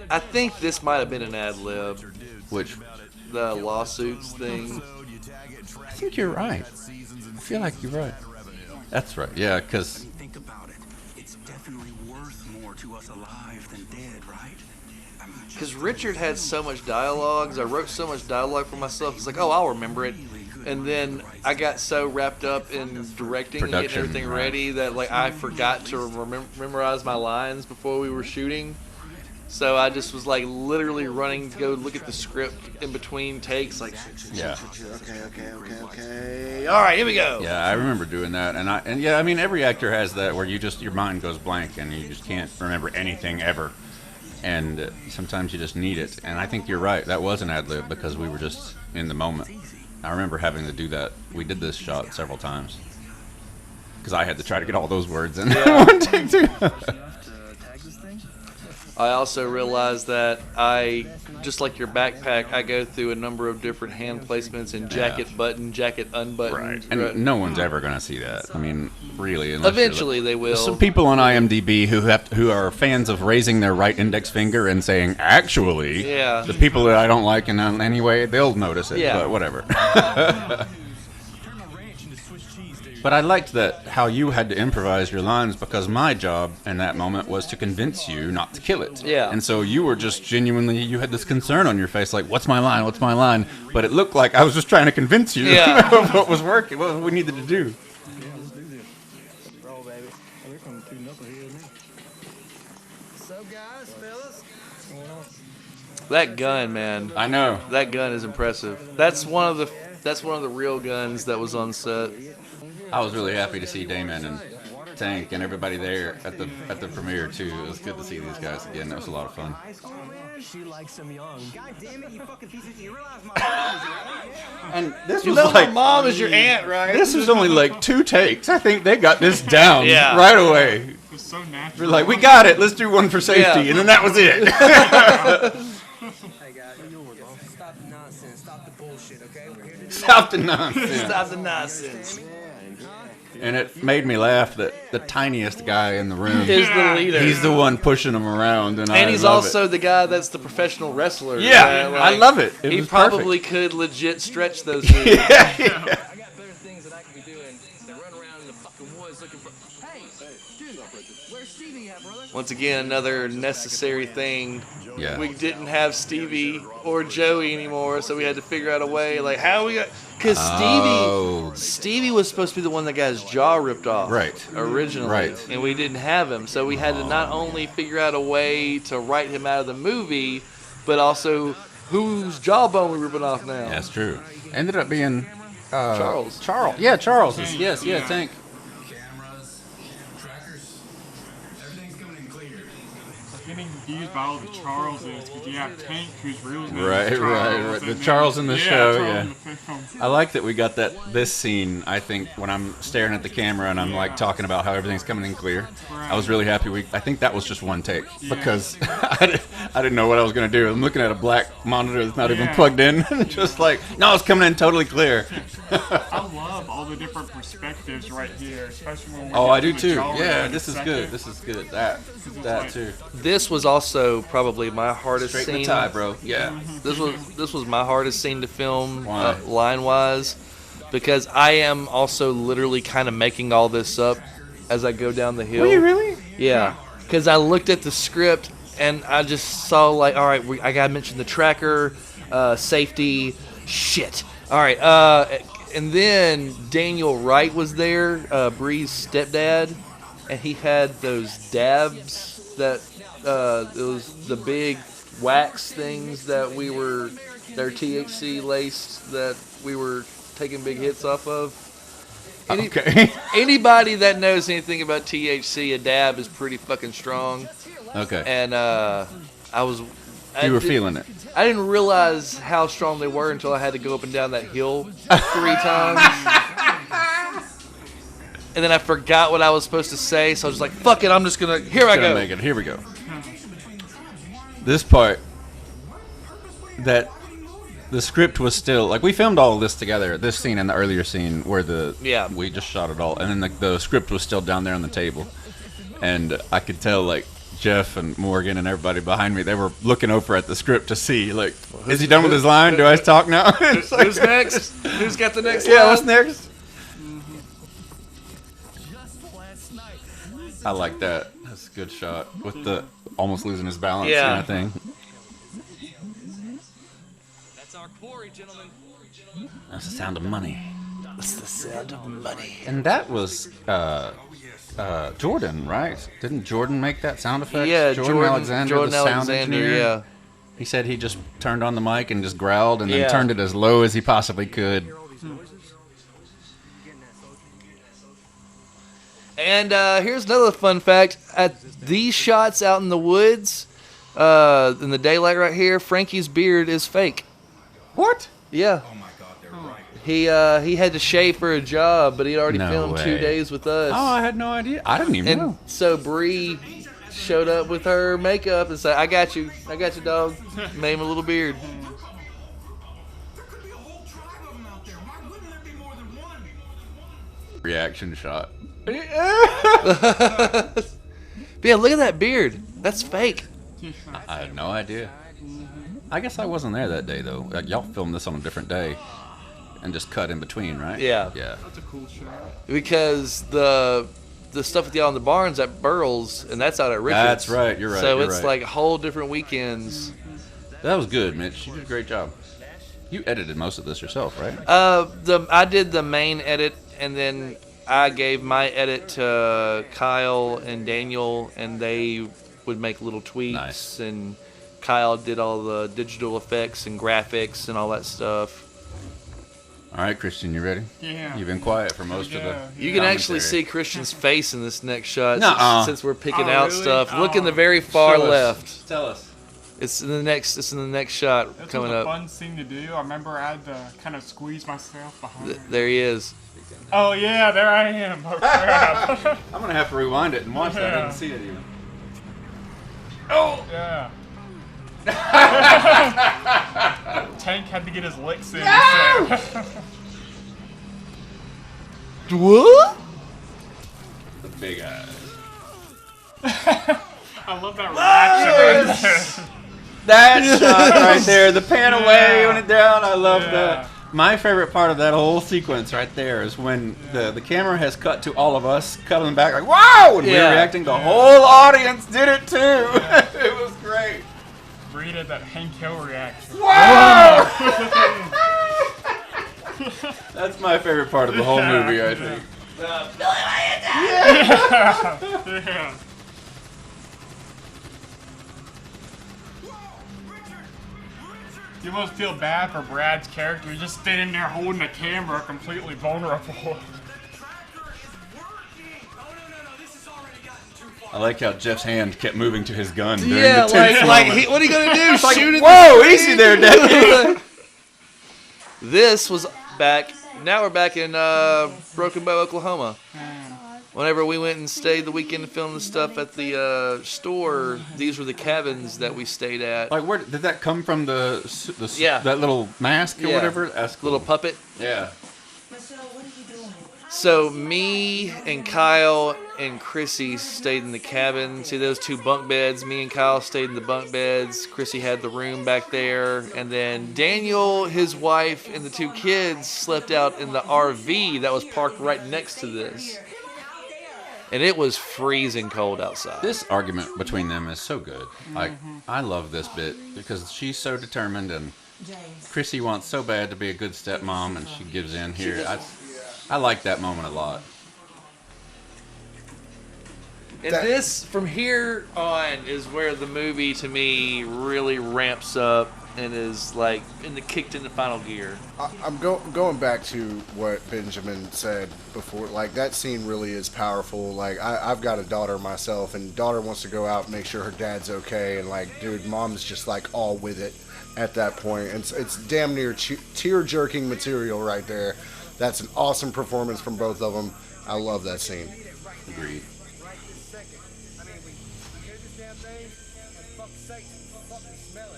I think this might have been an ad lib. Which? The lawsuits thing. I think you're right. I feel like you're right. That's right. Yeah, because Think about it. It's definitely worth more to us alive than dead, right? Because Richard had so much dialogue. I wrote so much dialogue for myself. It's like, oh, I'll remember it. And then I got so wrapped up in directing and getting Production, everything right. ready that like I forgot to memorize my lines before we were shooting. So I just was like literally running to go look at the script in between takes. Like, yeah. Okay. All right, here we go. Yeah, I remember doing that, and yeah, I mean every actor has that where your mind goes blank and you just can't remember anything ever, and sometimes you just need it. And I think you're right. That was an ad lib because we were just in the moment. I remember having to do that. We did this shot several times because I had to try to get all those words in one take too. I also realized that I, just like your backpack, I go through a number of different hand placements and jacket button, jacket unbutton. Right. And no one's ever going to see that. I mean, really. unless Eventually you're they will. Some people on IMDb who are fans of raising their right index finger and saying, actually, Yeah. the people that I don't like in any way, they'll notice it. Yeah. But whatever. But I liked that how you had to improvise your lines because my job in that moment was to convince you not to kill it. Yeah. And so you were just genuinely, you had this concern on your face, like, what's my line, what's my line? But it looked like I was just trying to convince you Yeah. of what was working, what we needed to do. Roll, baby. Here come two knuckleheads. So, guys, fellas, what's going on? That gun, man. I know. That gun is impressive. That's one of the real guns that was on set. I was really happy to see Damon and Tank and everybody there at the premiere too. It was good to see these guys again. That was a lot of fun. She likes him young. God damn it, you fucking piece of shit. You realize my mom is your aunt? And this You was know like my mom is your aunt, right? this was only like 2 takes. I think they got this down Yeah. right away. It was so natural. We're like, we got it. Let's do one for safety, and then that was it. Hey guys, stop the nonsense. Stop the bullshit, okay? We're here to Stop the nonsense. Stop the nonsense. And it made me laugh that the tiniest guy in the room Is the leader. He's the one pushing him around, and he's love also it. the guy that's the professional wrestler. Yeah, like, I love it. It he was probably could legit stretch those dudes. I got better things that I could be doing than run around in the fucking woods looking for. Hey, dude, where's Stevie at, brother? Once again, another necessary thing. Yeah. We didn't have Stevie or Joey anymore, so we had to figure out a way. Like, how we got. Because Stevie was supposed to be the one that got his jaw ripped off. Right. Originally. Right. And we didn't have him. So we had to not only figure out a way to write him out of the movie, but also whose jawbone we're ripping off now. That's true. Ended up being Charles. Charles. Yeah, Charles. Tank, Yes, yeah, yeah. Tank. Cameras, trackers, everything's coming in clear. Getting confused by all the Charleses because you have Tank, whose real name Right, is Charles. right. The and Charles in the show, Charles yeah. in the film. I like that we got this scene, I think, when I'm staring at the camera and I'm like talking about how everything's coming in clear. I was really happy I think that was just one take because I didn't know what I was going to do. I'm looking at a black monitor that's not even plugged in. Just like, no, it's coming in totally clear. I love all the different perspectives right here, especially when Oh, we're I do getting to the too. jaw Yeah, in a this is second. good. This is good. That too. This was also probably my hardest Straight in scene. the tie, bro. Yeah. This was my hardest scene to film Why? line wise, because I am also literally kind of making all this up as I go down the hill. Were you really? Yeah, because I looked at the script and I just saw like, all right, I gotta mention the tracker, safety, shit. All right, and then Daniel Wright was there, Bree's stepdad, and he had those dabs that it was the big wax things that they're THC laced that we were taking big hits off of. Okay. Anybody that knows anything about THC, a dab is pretty fucking strong. Okay. And You were feeling it. I didn't realize how strong they were until I had to go up and down that hill 3 times. And then I forgot what I was supposed to say, so I was just like, fuck it, I'm just gonna, here I go. Make it. Here we go. This part, that the script was still, like, we filmed all of this together, this scene and the earlier scene where we just shot it all, and then the script was still down there on the table. And I could tell, like, Jeff and Morgan and everybody behind me, they were looking over at the script to see, like, is he done with his line? Do I talk now? It's like, Who's next? Who's got the next yeah, line? what's next? I like that. That's a good shot with the almost losing his balance kind of thing. That's our quarry, gentlemen. That's the sound of money. That's the sound of money. And that was Jordan, right? Didn't Jordan make that sound effect? Yeah, Jordan Alexander, the sound engineer. yeah. He said he just turned on the mic and just growled and then Yeah. turned it as low as he possibly could. And here's another fun fact. At these shots out in the woods, in the daylight right here, Frankie's beard is fake. What? Yeah. Oh my God, they're right. He had to shave for a job, but he'd already No filmed way. 2 days with us. Oh, I had no idea. I didn't even know. And so Bree showed up with her makeup and said, I got you, dog. Made him a little beard. There could be a whole tribe of them out there. Why wouldn't there be more than one? Reaction shot. But yeah, look at that beard. That's fake. I had no idea. I guess I wasn't there that day, though. Like, y'all filmed this on a different day and just cut in between, right? Yeah. Yeah. That's a cool shot. Because the stuff with y'all in the barn's at Burl's, and that's out at Richards. That's right. You're right. So you're it's right. like whole different weekends. That was good, Mitch. You did a great job. You edited most of this yourself, right? I did the main edit, and then I gave my edit to Kyle and Daniel, and they would make little tweaks. Nice. And Kyle did all the digital effects and graphics and all that stuff. All right, Christian, you ready? Yeah. You've been quiet for most of the. You can actually see commentary. Christian's face in this next shot Nuh-uh. since we're picking Oh, out really? stuff. Look in the Oh. very far Show us. left. Tell us. It's in the next shot This coming was a up. fun thing to do. I remember I had to kind of squeeze myself behind. There he is. Oh yeah, there I am. Oh crap. I'm gonna have to rewind it and watch that. I didn't see it even. Oh! Yeah. Tank had to get his licks in. No! What? The big eyes. I love that reaction right there. That shot right there, the pan away when it down, I love that. My favorite part of that whole sequence right there is when the camera has cut to all of us cuddling back like, wow! And we're reacting, the whole audience did it too. It was great. Read it, that Hank Hill reaction. Wow! That's my favorite part of the whole movie, I think. Yeah. You almost feel bad for Brad's character. He's just standing there holding the camera, completely vulnerable. I like how Jeff's hand kept moving to his gun during Yeah, the tense like moment. what are you gonna do? Like, Shoot it? whoa, easy there, Daddy. This was back. Now we're back in Broken Bow, Oklahoma. Whenever we went and stayed the weekend and filmed the stuff at the store, these were the cabins that we stayed at. Like, where did that come from? The that little mask or whatever? That's cool. Little puppet. Yeah. So me and Kyle and Chrissy stayed in the cabin. See those two bunk beds? Me and Kyle stayed in the bunk beds. Chrissy had the room back there. And then Daniel, his wife, and the two kids slept out in the RV that was parked right next to this. And it was freezing cold outside. This argument between them is so good. Like, I love this bit because she's so determined and Chrissy wants so bad to be a good stepmom and she gives in here. I like that moment a lot. And this, from here on, is where the movie, to me, really ramps up and is, like, kicked into final gear. I'm going back to what Benjamin said before. Like, that scene really is powerful. Like, I've got a daughter myself, and daughter wants to go out and make sure her dad's okay. And, like, dude, mom's just, like, all with it at that point. And it's damn near tear-jerking material right there. That's an awesome performance from both of them. I love that scene. Agreed.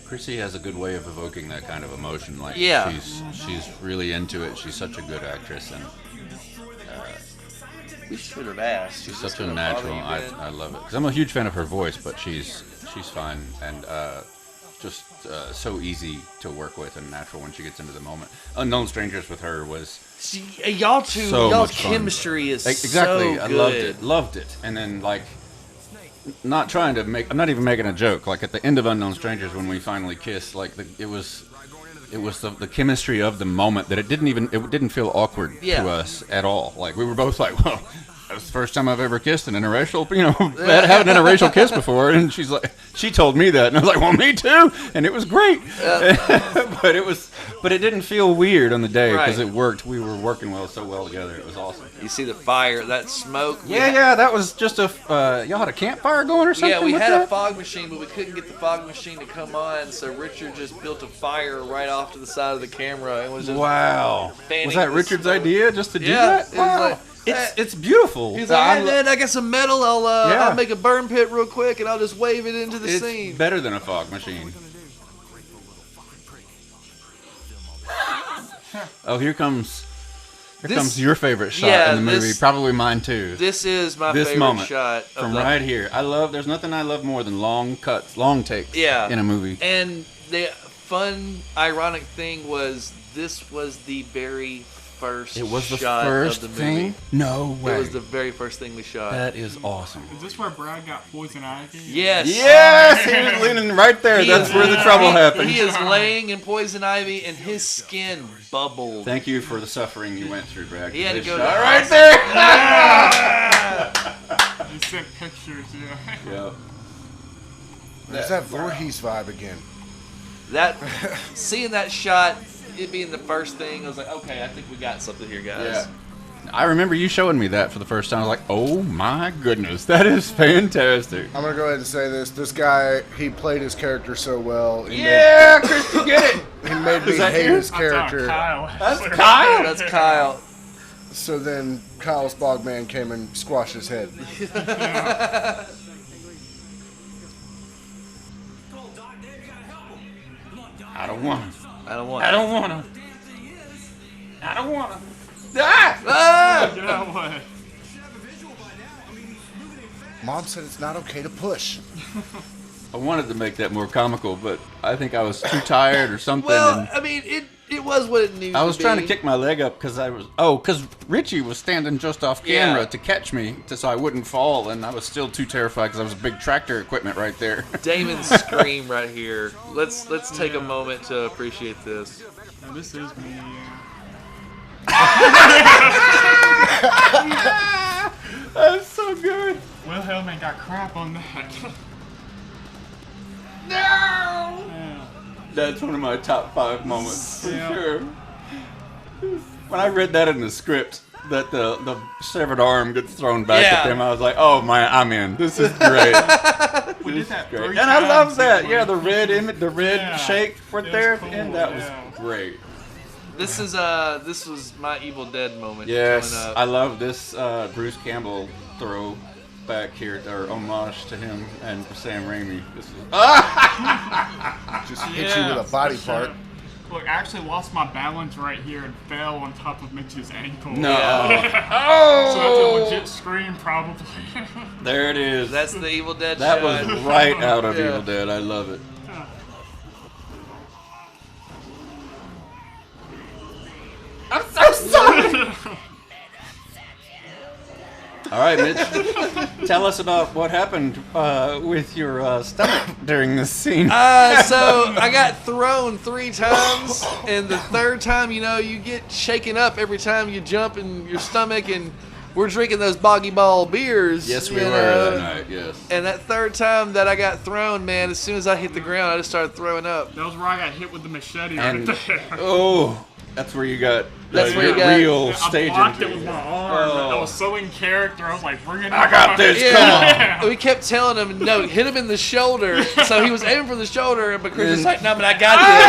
Chrissy has a good way of evoking that kind of emotion. Like, she's really into it. She's such a good actress, and we should have asked. She's such a natural. I love it because I'm a huge fan of her voice, but she's fine and just so easy to work with and natural when she gets into the moment. Unknown Strangers with her was y'all's chemistry is exactly. So I good. loved it, and then like. Not trying to make. I'm not even making a joke. Like at the end of Unknown Strangers, when we finally kissed, like it was the chemistry of the moment that it didn't feel awkward to us at all. Like we were both like, well, that was the first time I've ever kissed an interracial. You know, I haven't had a racial kiss before, and she's like, she told me that, and I was like, well, me too, and it was great. But it didn't feel weird on the day because it worked. We were working so well together. It was awesome. You see the fire, that smoke. Yeah, that was just y'all had a campfire going or something? Yeah, we with had that? a fog machine, but we couldn't get the fog machine to come on, so Richard just built a fire right off to the side of the camera and was just fanning Was that the Richard's smoke. idea just to do It that? was Wow. like, It's beautiful. He's like, hey, man, I got some metal. I'll Yeah. I'll make a burn pit real quick, and I'll just wave it into the It's scene. better than a fog machine. Oh, here comes your favorite shot in the movie. Probably mine too. This is my favorite moment shot from right here. There's nothing I love more than long cuts, long takes in a movie. And the fun, ironic thing was this was the very first It was the shot first of the movie. thing? No way. It was the very first thing we shot. That is awesome. Is this where Brad got poison ivy? Yes. Yes, he was leaning right there. That's where the trouble happened. He is laying in poison ivy, and his skin bubbled. Thank you for the suffering you went through, Brad. He had to This go shot to right there. You sent pictures, yeah. Yep. There's that Voorhees vibe again. Seeing that shot, it being the first thing, I was like, okay, I think we got something here, guys. Yeah. I remember you showing me that for the first time. I was like, oh my goodness, that is fantastic. I'm going to go ahead and say this. This guy, he played his character so well. Chris, you get it. He made me hate his character. Kyle. That's Kyle? That's Kyle. So then Kyle's Bogman came and squashed his head. I don't want to. I don't want. I don't want to. I don't want to. Ah! Ah! Get out of the way. Mom said it's not okay to push. I wanted to make that more comical, but I think I was too tired or something. Well, and I mean, it was what it needed. I was to trying be. to kick my leg up because Richie was standing just off camera to catch me, so I wouldn't fall, and I was still too terrified because I was a big tractor equipment right there. Damon's scream right here. Let's take a moment to appreciate this. Now, this is me. That's so good. Wilhelm ain't got crap on that. No! Yeah. That's one of my top 5 moments for Yeah. sure. When I read that in the script, that the severed arm gets thrown back at them, I was like, "Oh my, I'm in. This is great." We did that 3 and I times love that. this Yeah, the week. red image, the red shake right It was there, cool, and that was yeah. great. This was my Evil Dead moment. Yes, coming up. I love this Bruce Campbell throw back here, or homage to him and Sam Raimi. This is Just hit you with a body for sure. part. Look, I actually lost my balance right here and fell on top of Mitch's ankle. No. So that's a legit scream, probably. There it is. That's the Evil Dead That shot. was right out of Yeah. Evil Dead. I love it. I'm so sorry. All right, Mitch. Tell us about what happened with your stomach during this scene. So I got thrown 3 times, and the 3rd time, you get shaken up every time you jump in your stomach, and we're drinking those Boggy Ball beers. Yes, we you were know. that night. Yes. And that 3rd time that I got thrown, man, as soon as I hit the ground, I just started throwing up. That was where I got hit with the machete And right there. oh, that's where you got. That's where you got real I stage blocked it injury. with my arm. Oh. I was so in character. I was like, bring it I on. got this. Yeah, we kept telling him, no, hit him in the shoulder. So he was aiming for the shoulder, but Chris was like, no, but I got this.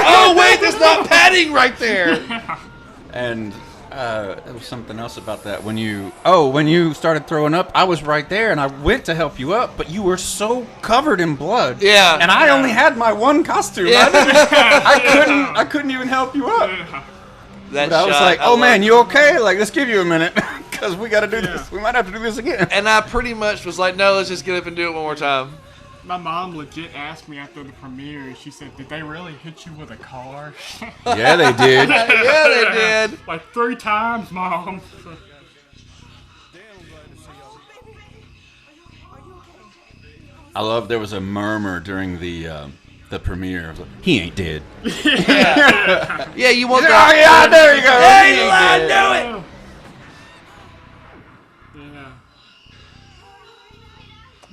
Oh, wait, there's not padding right there. And there was something else about that. When you started throwing up, I was right there, and I went to help you up, but you were so covered in blood. Yeah. And I only had my one costume. Yeah. I couldn't even help you up. That But I was shot, like, I oh love man, it. you okay? Like, let's give you a minute, because we got to do this. We might have to do this again. And I pretty much was like, no, let's just get up and do it one more time. My mom legit asked me after the premiere, she said, did they really hit you with a car? Yeah, they did. Yeah, they did. Like 3 times, Mom. I love there was a murmur during the premiere. I was like, he ain't dead. Yeah, you want Oh, that? yeah, there you go. Hey, He ain't lie, dead. do it. Yeah.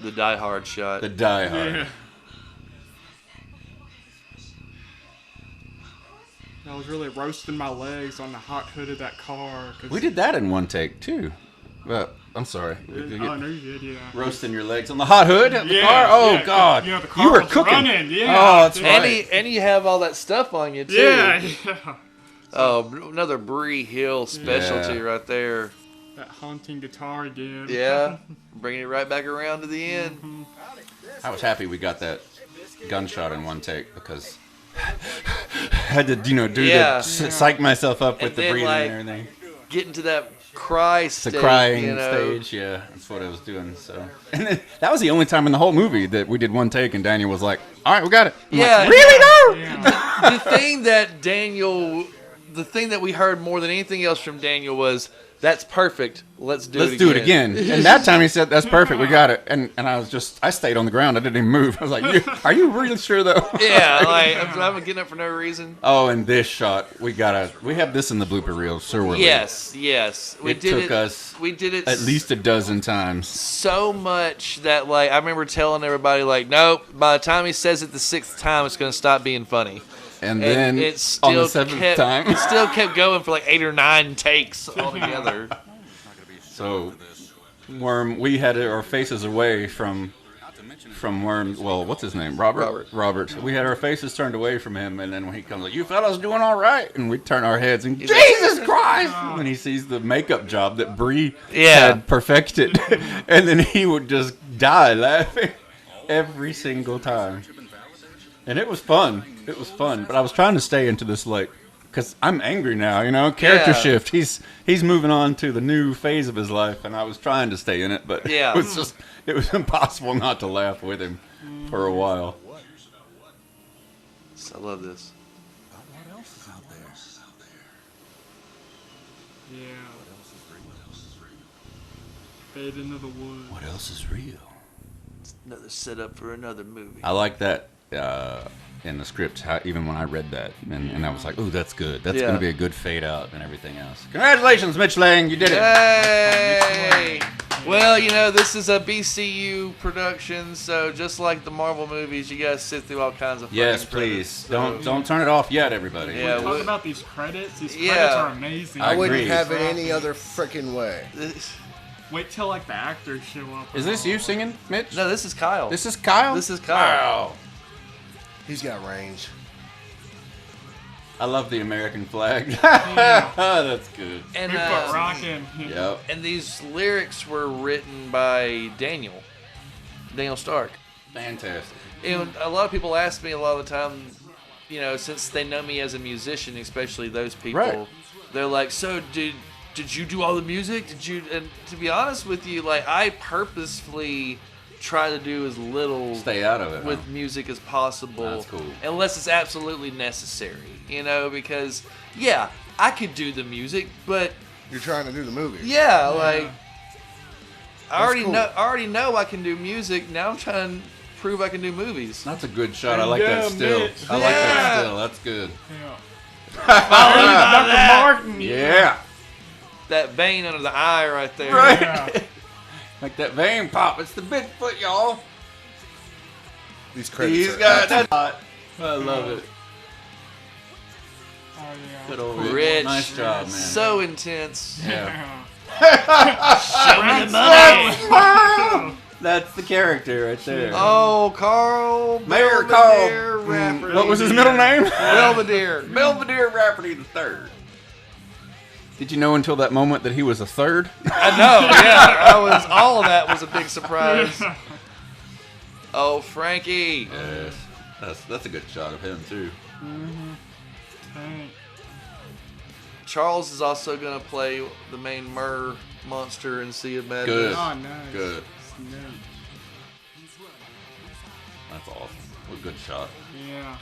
The Die Hard shot. The Die Hard. Yeah. I was really roasting my legs on the hot hood of that car. We did that in one take too. But I'm sorry. Oh, no, you did, yeah. Roasting your legs on the hot hood of the Yeah, car? Oh, yeah, God. yeah, the car You were was cooking. running, yeah. Oh, that's right. And you have all that stuff on you, too. Yeah. Oh, another Bree Hill specialty Yeah. right there. That haunting guitar again. Yeah, bringing it right back around to the end. I was happy we got that gunshot in one take because I had to, psych myself up with And the then, breathing like, and everything. Getting to that cry stage. The crying you know. stage, yeah, that's what I was doing. So, and then, that was the only time in the whole movie that we did one take, and Daniel was like, "All right, we got it." I'm Yeah. like, really? No. Yeah. The thing that we heard more than anything else from Daniel was, "That's perfect. Let's do it again." And that time he said, "That's perfect. We got it." And I stayed on the ground. I didn't even move. I was like, "Are you really sure though?" Yeah, like I'm getting up for no reason. Oh, and this shot, we have this in the blooper reel, surely. Yes. We did us We did it at least a dozen times. so much that like I remember telling everybody like, nope. By the time he says it the 6th time, it's gonna stop being funny. And then it still on the 7th time, it still kept going for like 8 or 9 takes altogether. So, Worm, we had our faces away from from Worms. Well, what's his name? Robert. We had our faces turned away from him, and then when he comes, like, "You fellas doing all right?" And we turn our heads, and Jesus Christ! And he sees the makeup job that Bree had perfected, and then he would just die laughing every single time. And it was fun. It was fun. But I was trying to stay into this, like, because I'm angry now, you know, character shift. He's moving on to the new phase of his life, and I was trying to stay in it, but it was impossible not to laugh with him for a while. I love this. What else is out there? Yeah. Fade into the woods. What else is real? It's another setup for another movie. I like that in the script, even when I read that, and I was like, "Ooh, that's good. That's going to be a good fade out and everything else." Congratulations, Mitch Lang, you did it! Yay! Well, you know, this is a BCU production, so just like the Marvel movies, you guys sit through all kinds of. Yes, please. So, Don't turn it off yet, everybody. Yeah, Talk about these credits. These credits are amazing. I wouldn't have it any other freaking way. Wait till like the actors show up. Is this you singing, Mitch? No, this is Kyle. This is Kyle? This is Kyle. Wow. He's got range. I love the American flag. That's good. And rocking. Yep. And these lyrics were written by Daniel Stark. Fantastic. And a lot of people ask me a lot of the time, you know, since they know me as a musician, especially those people, they're like, "So did you do all the music? Did you?" And to be honest with you, like, I purposefully try to do as little stay out of it with music as possible. That's cool. Unless it's absolutely necessary, you know, because I could do the music, but you're trying to do the movie. Like I already know I can do music. Now I'm trying to prove I can do movies. That's a good shot. I like that still. Mitch. I like that still. That's good. Dr. Martin. Yeah. That vein under the eye right there. Right. Like that vein pop. It's the Bigfoot, y'all. These credits. He's got that. I love it. Oh, yeah. Good old Rich. Nice job, man. So intense. Yeah. Show me the money. That's the character right there. Oh, Carl. Mayor Belvedere Carl. Rafferty. What was his middle name? Belvedere. Belvedere Rafferty the third. Did you know until that moment that he was a third? I know, all of that was a big surprise. Oh, Frankie. Yes. That's a good shot of him, too. Charles is also going to play the main Murr monster in Sea of Madness. Good. Oh, nice. Good. That's awesome. What a good shot. Yeah.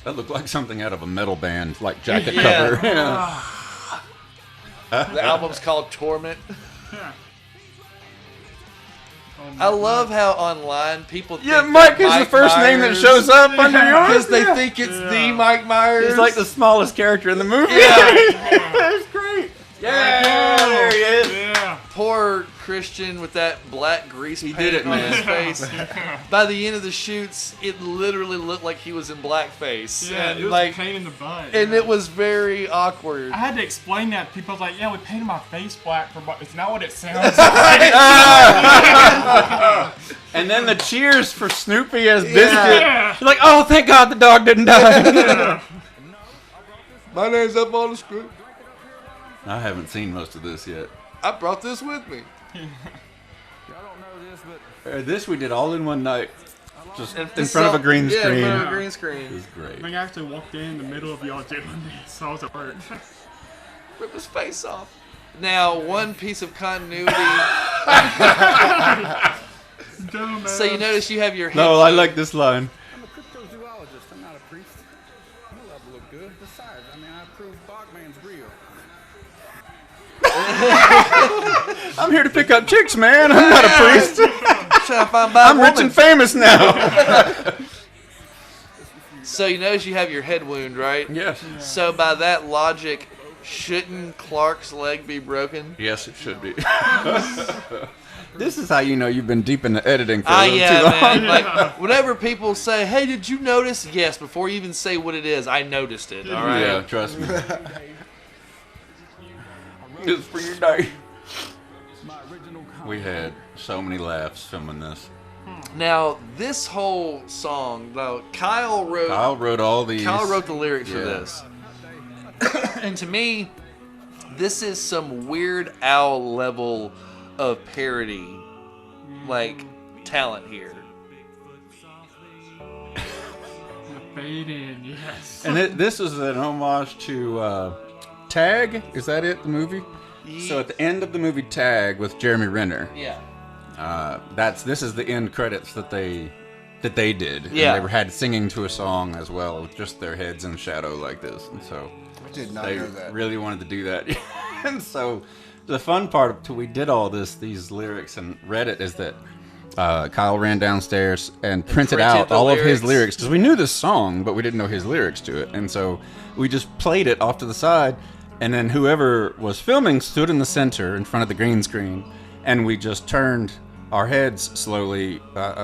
That looked like something out of a metal band, like jacket cover. The album's called Torment. I love how online people think Mike is the first name that shows up under yours. Because they think it's the Mike Myers. He's like the smallest character in the movie. That's great. Yeah, there he is. Yeah. Poor Christian with that black grease paint on his face. By the end of the shoots, it literally looked like he was in blackface. Yeah, and it was like, a pain in the butt. And it was very awkward. I had to explain that to people. Like, we painted my face black for, but it's not what it sounds like. And then the cheers for Snoopy as Biscuit. Yeah. Like, oh, thank God the dog didn't die. My name's up on the script. I haven't seen most of this yet. I brought this with me. Y'all don't know this, but This we did all in one night. Just in This front is of a green all- screen. Yeah, in front of a green screen. It was great. I think I actually walked in the middle of y'all doing this. So I was at work. Rip his face off. Now, one piece of continuity. So you notice you have your head. No, I like this line. I'm a cryptozoologist. I'm not a priest. You love to look good. Besides, I prove Bogman's real. I'm here to pick up chicks, man. I'm not a priest. Trying to find my I'm woman. rich and famous now. So you notice you have your head wound, right? Yes. So by that logic, shouldn't Clark's leg be broken? Yes, it should be. This is how you know you've been deep in the editing for a little too long. Man. Like, whenever people say, "Hey, did you notice?" Yes, before you even say what it is, I noticed it. All right. Yeah, trust me. It's for your day. My original We had so many laughs filming this. Now, this whole song, though, Kyle wrote all these. Kyle wrote the lyrics for Yeah. this. And to me, this is some Weird Al level of parody, like, talent here. Fade in, yes. And this is an homage to Tag. Is that it? The movie. So at the end of the movie Tag with Jeremy Renner. Yeah. This is the end credits that they did. Yeah. And they had singing to a song as well with just their heads in shadow like this. And so I did not they know that. really wanted to do that. And so the fun part until we did all these lyrics and read it is that Kyle ran downstairs and printed out all of his lyrics because we knew this song, but we didn't know his lyrics to it. And so we just played it off to the side. And then whoever was filming stood in the center in front of the green screen. And we just turned our heads slowly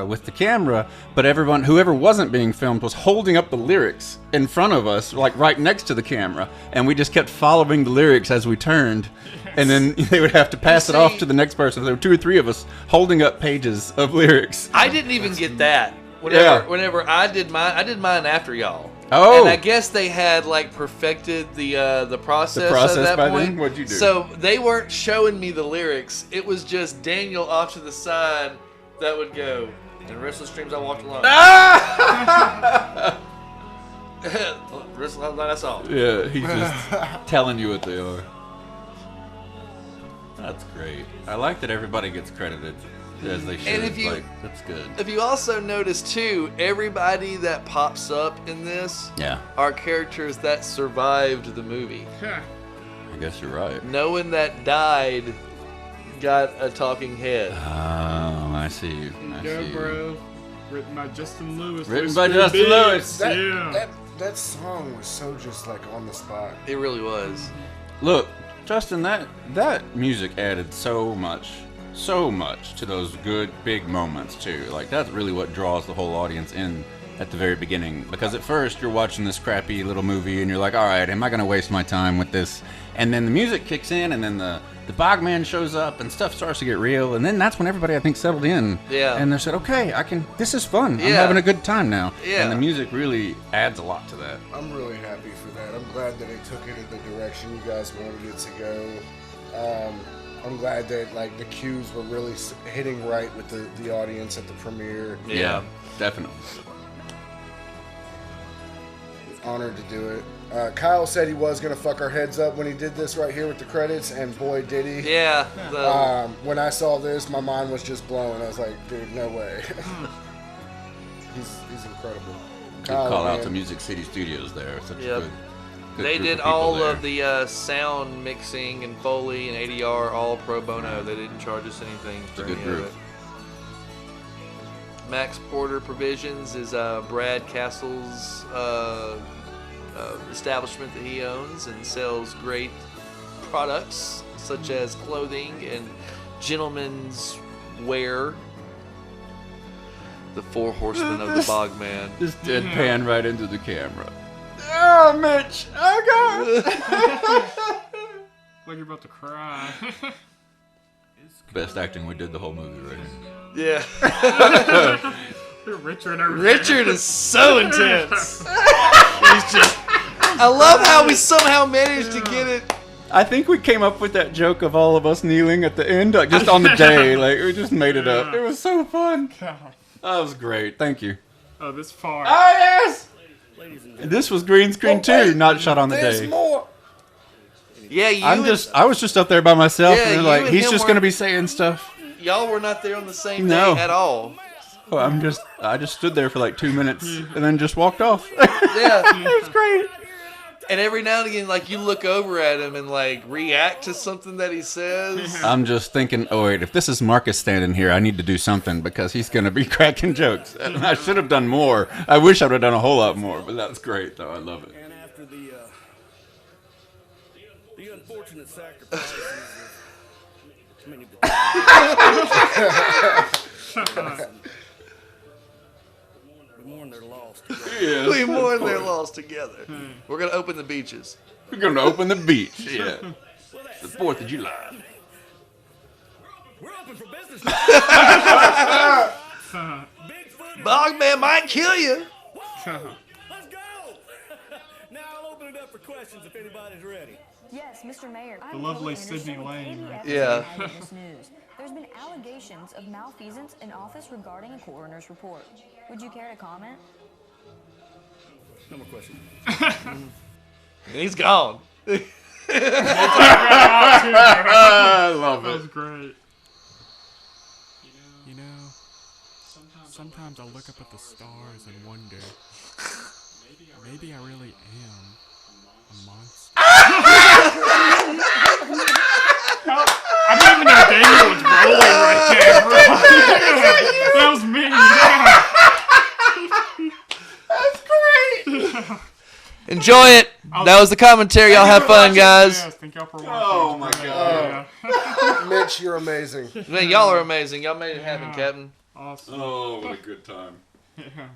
with the camera, but whoever wasn't being filmed was holding up the lyrics in front of us, like right next to the camera, and we just kept following the lyrics as we turned, and then they would have to pass it off to the next person. There were 2 or 3 of us holding up pages of lyrics. I didn't even get that. Whenever I did mine after y'all. Oh. And I guess they had like perfected the process at that by point. then? What'd you do? So they weren't showing me the lyrics. It was just Daniel off to the side that would go, "And restless dreams I walked alone." That's all. Yeah, he's just telling you what they are. That's great. I like that everybody gets credited as they should. And if you, that's good. If you also notice too, everybody that pops up in this are characters that survived the movie. I guess you're right. No one that died got a talking head. Oh, I see you. Go, bro. Written by Justin Lewis. Written by Justin Lewis. That song was so just like on the spot. It really was. Look, Justin, that music added so much to those good big moments too. Like that's really what draws the whole audience in at the very beginning, because at first you're watching this crappy little movie and you're like, all right, am I gonna waste my time with this? And then the music kicks in, and then the Bogman shows up and stuff starts to get real, and then that's when everybody I think settled in. Yeah. And they said, okay, this is fun. I'm Yeah. having a good time now. Yeah. And the music really adds a lot to that. I'm really happy for that. I'm glad that it took it in the direction you guys wanted it to go. I'm glad that like the cues were really hitting right with the audience at the premiere. Yeah, definitely. Honored to do it. Kyle said he was gonna fuck our heads up when he did this right here with the credits, and boy did he. Yeah. When I saw this, my mind was just blown. I was like, dude, no way. he's incredible. Good call out to Music City Studios there. Such a good They group did of people all there. of the sound mixing and Foley and ADR all pro bono. They didn't charge us anything for It's a good any of group. it. Max Porter Provisions is Brad Castle's establishment that he owns and sells great products such as clothing and gentlemen's wear. The 4 horsemen of the Bogman. Just deadpan right into the camera. Oh, Mitch! Oh, God! Like you're about to cry. Best acting we did the whole movie right Yeah. Richard is so intense. He's just. I love how we somehow managed to get it. I think we came up with that joke of all of us kneeling at the end, like just on the day. Like we just made it up. It was so fun. That was great. Thank you. Oh, this far. Oh yes. This was green screen too, not shot on the day. More. Yeah, I was just up there by myself, Yeah, and they're you like, and he's him just were- gonna be saying stuff. Y'all were not there on the same No. day at all. Oh, I just stood there for like 2 minutes and then just walked off. Yeah. It was great. And every now and again, like, you look over at him and, like, react to something that he says. I'm just thinking, oh wait, if this is Marcus standing here, I need to do something because he's gonna be cracking jokes. And I should have done more. I wish I would have done a whole lot more, but that's great though. I love it. And after the unfortunate sacrifices of many we mourn their loss together. Yes, We mourn of their course. loss together. We're going to open the beaches. We're gonna open the beach. Yeah, the 4th of July. We're open for Bogman might kill you. Let's go! Now I'll open it up for questions if anybody's ready. Yes, Mr. Mayor. The lovely Sydney Lane. Yeah. There's been allegations of malfeasance in office regarding a coroner's report. Would you care to comment? No more questions. He's gone. I love That it. was great. You know, sometimes I look up at the stars and wonder, maybe I really am a monster. I didn't even know Daniel was rolling right there, bro. That was me. That's great. Enjoy it. That was the commentary. Y'all have fun, guys. Yes, thank y'all for watching. Oh my god. Mitch, you're amazing. Man, y'all are amazing. Y'all made it happen, Captain. Awesome. Oh, what a good time. Yeah.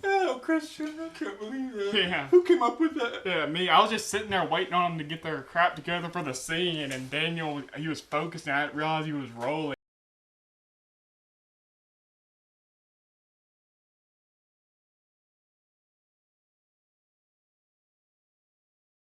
Oh, Christian, I can't believe that. Yeah. Who came up with that? Yeah, me. I was just sitting there waiting on them to get their crap together for the scene, and Daniel, he was focused, and I didn't realize he was rolling.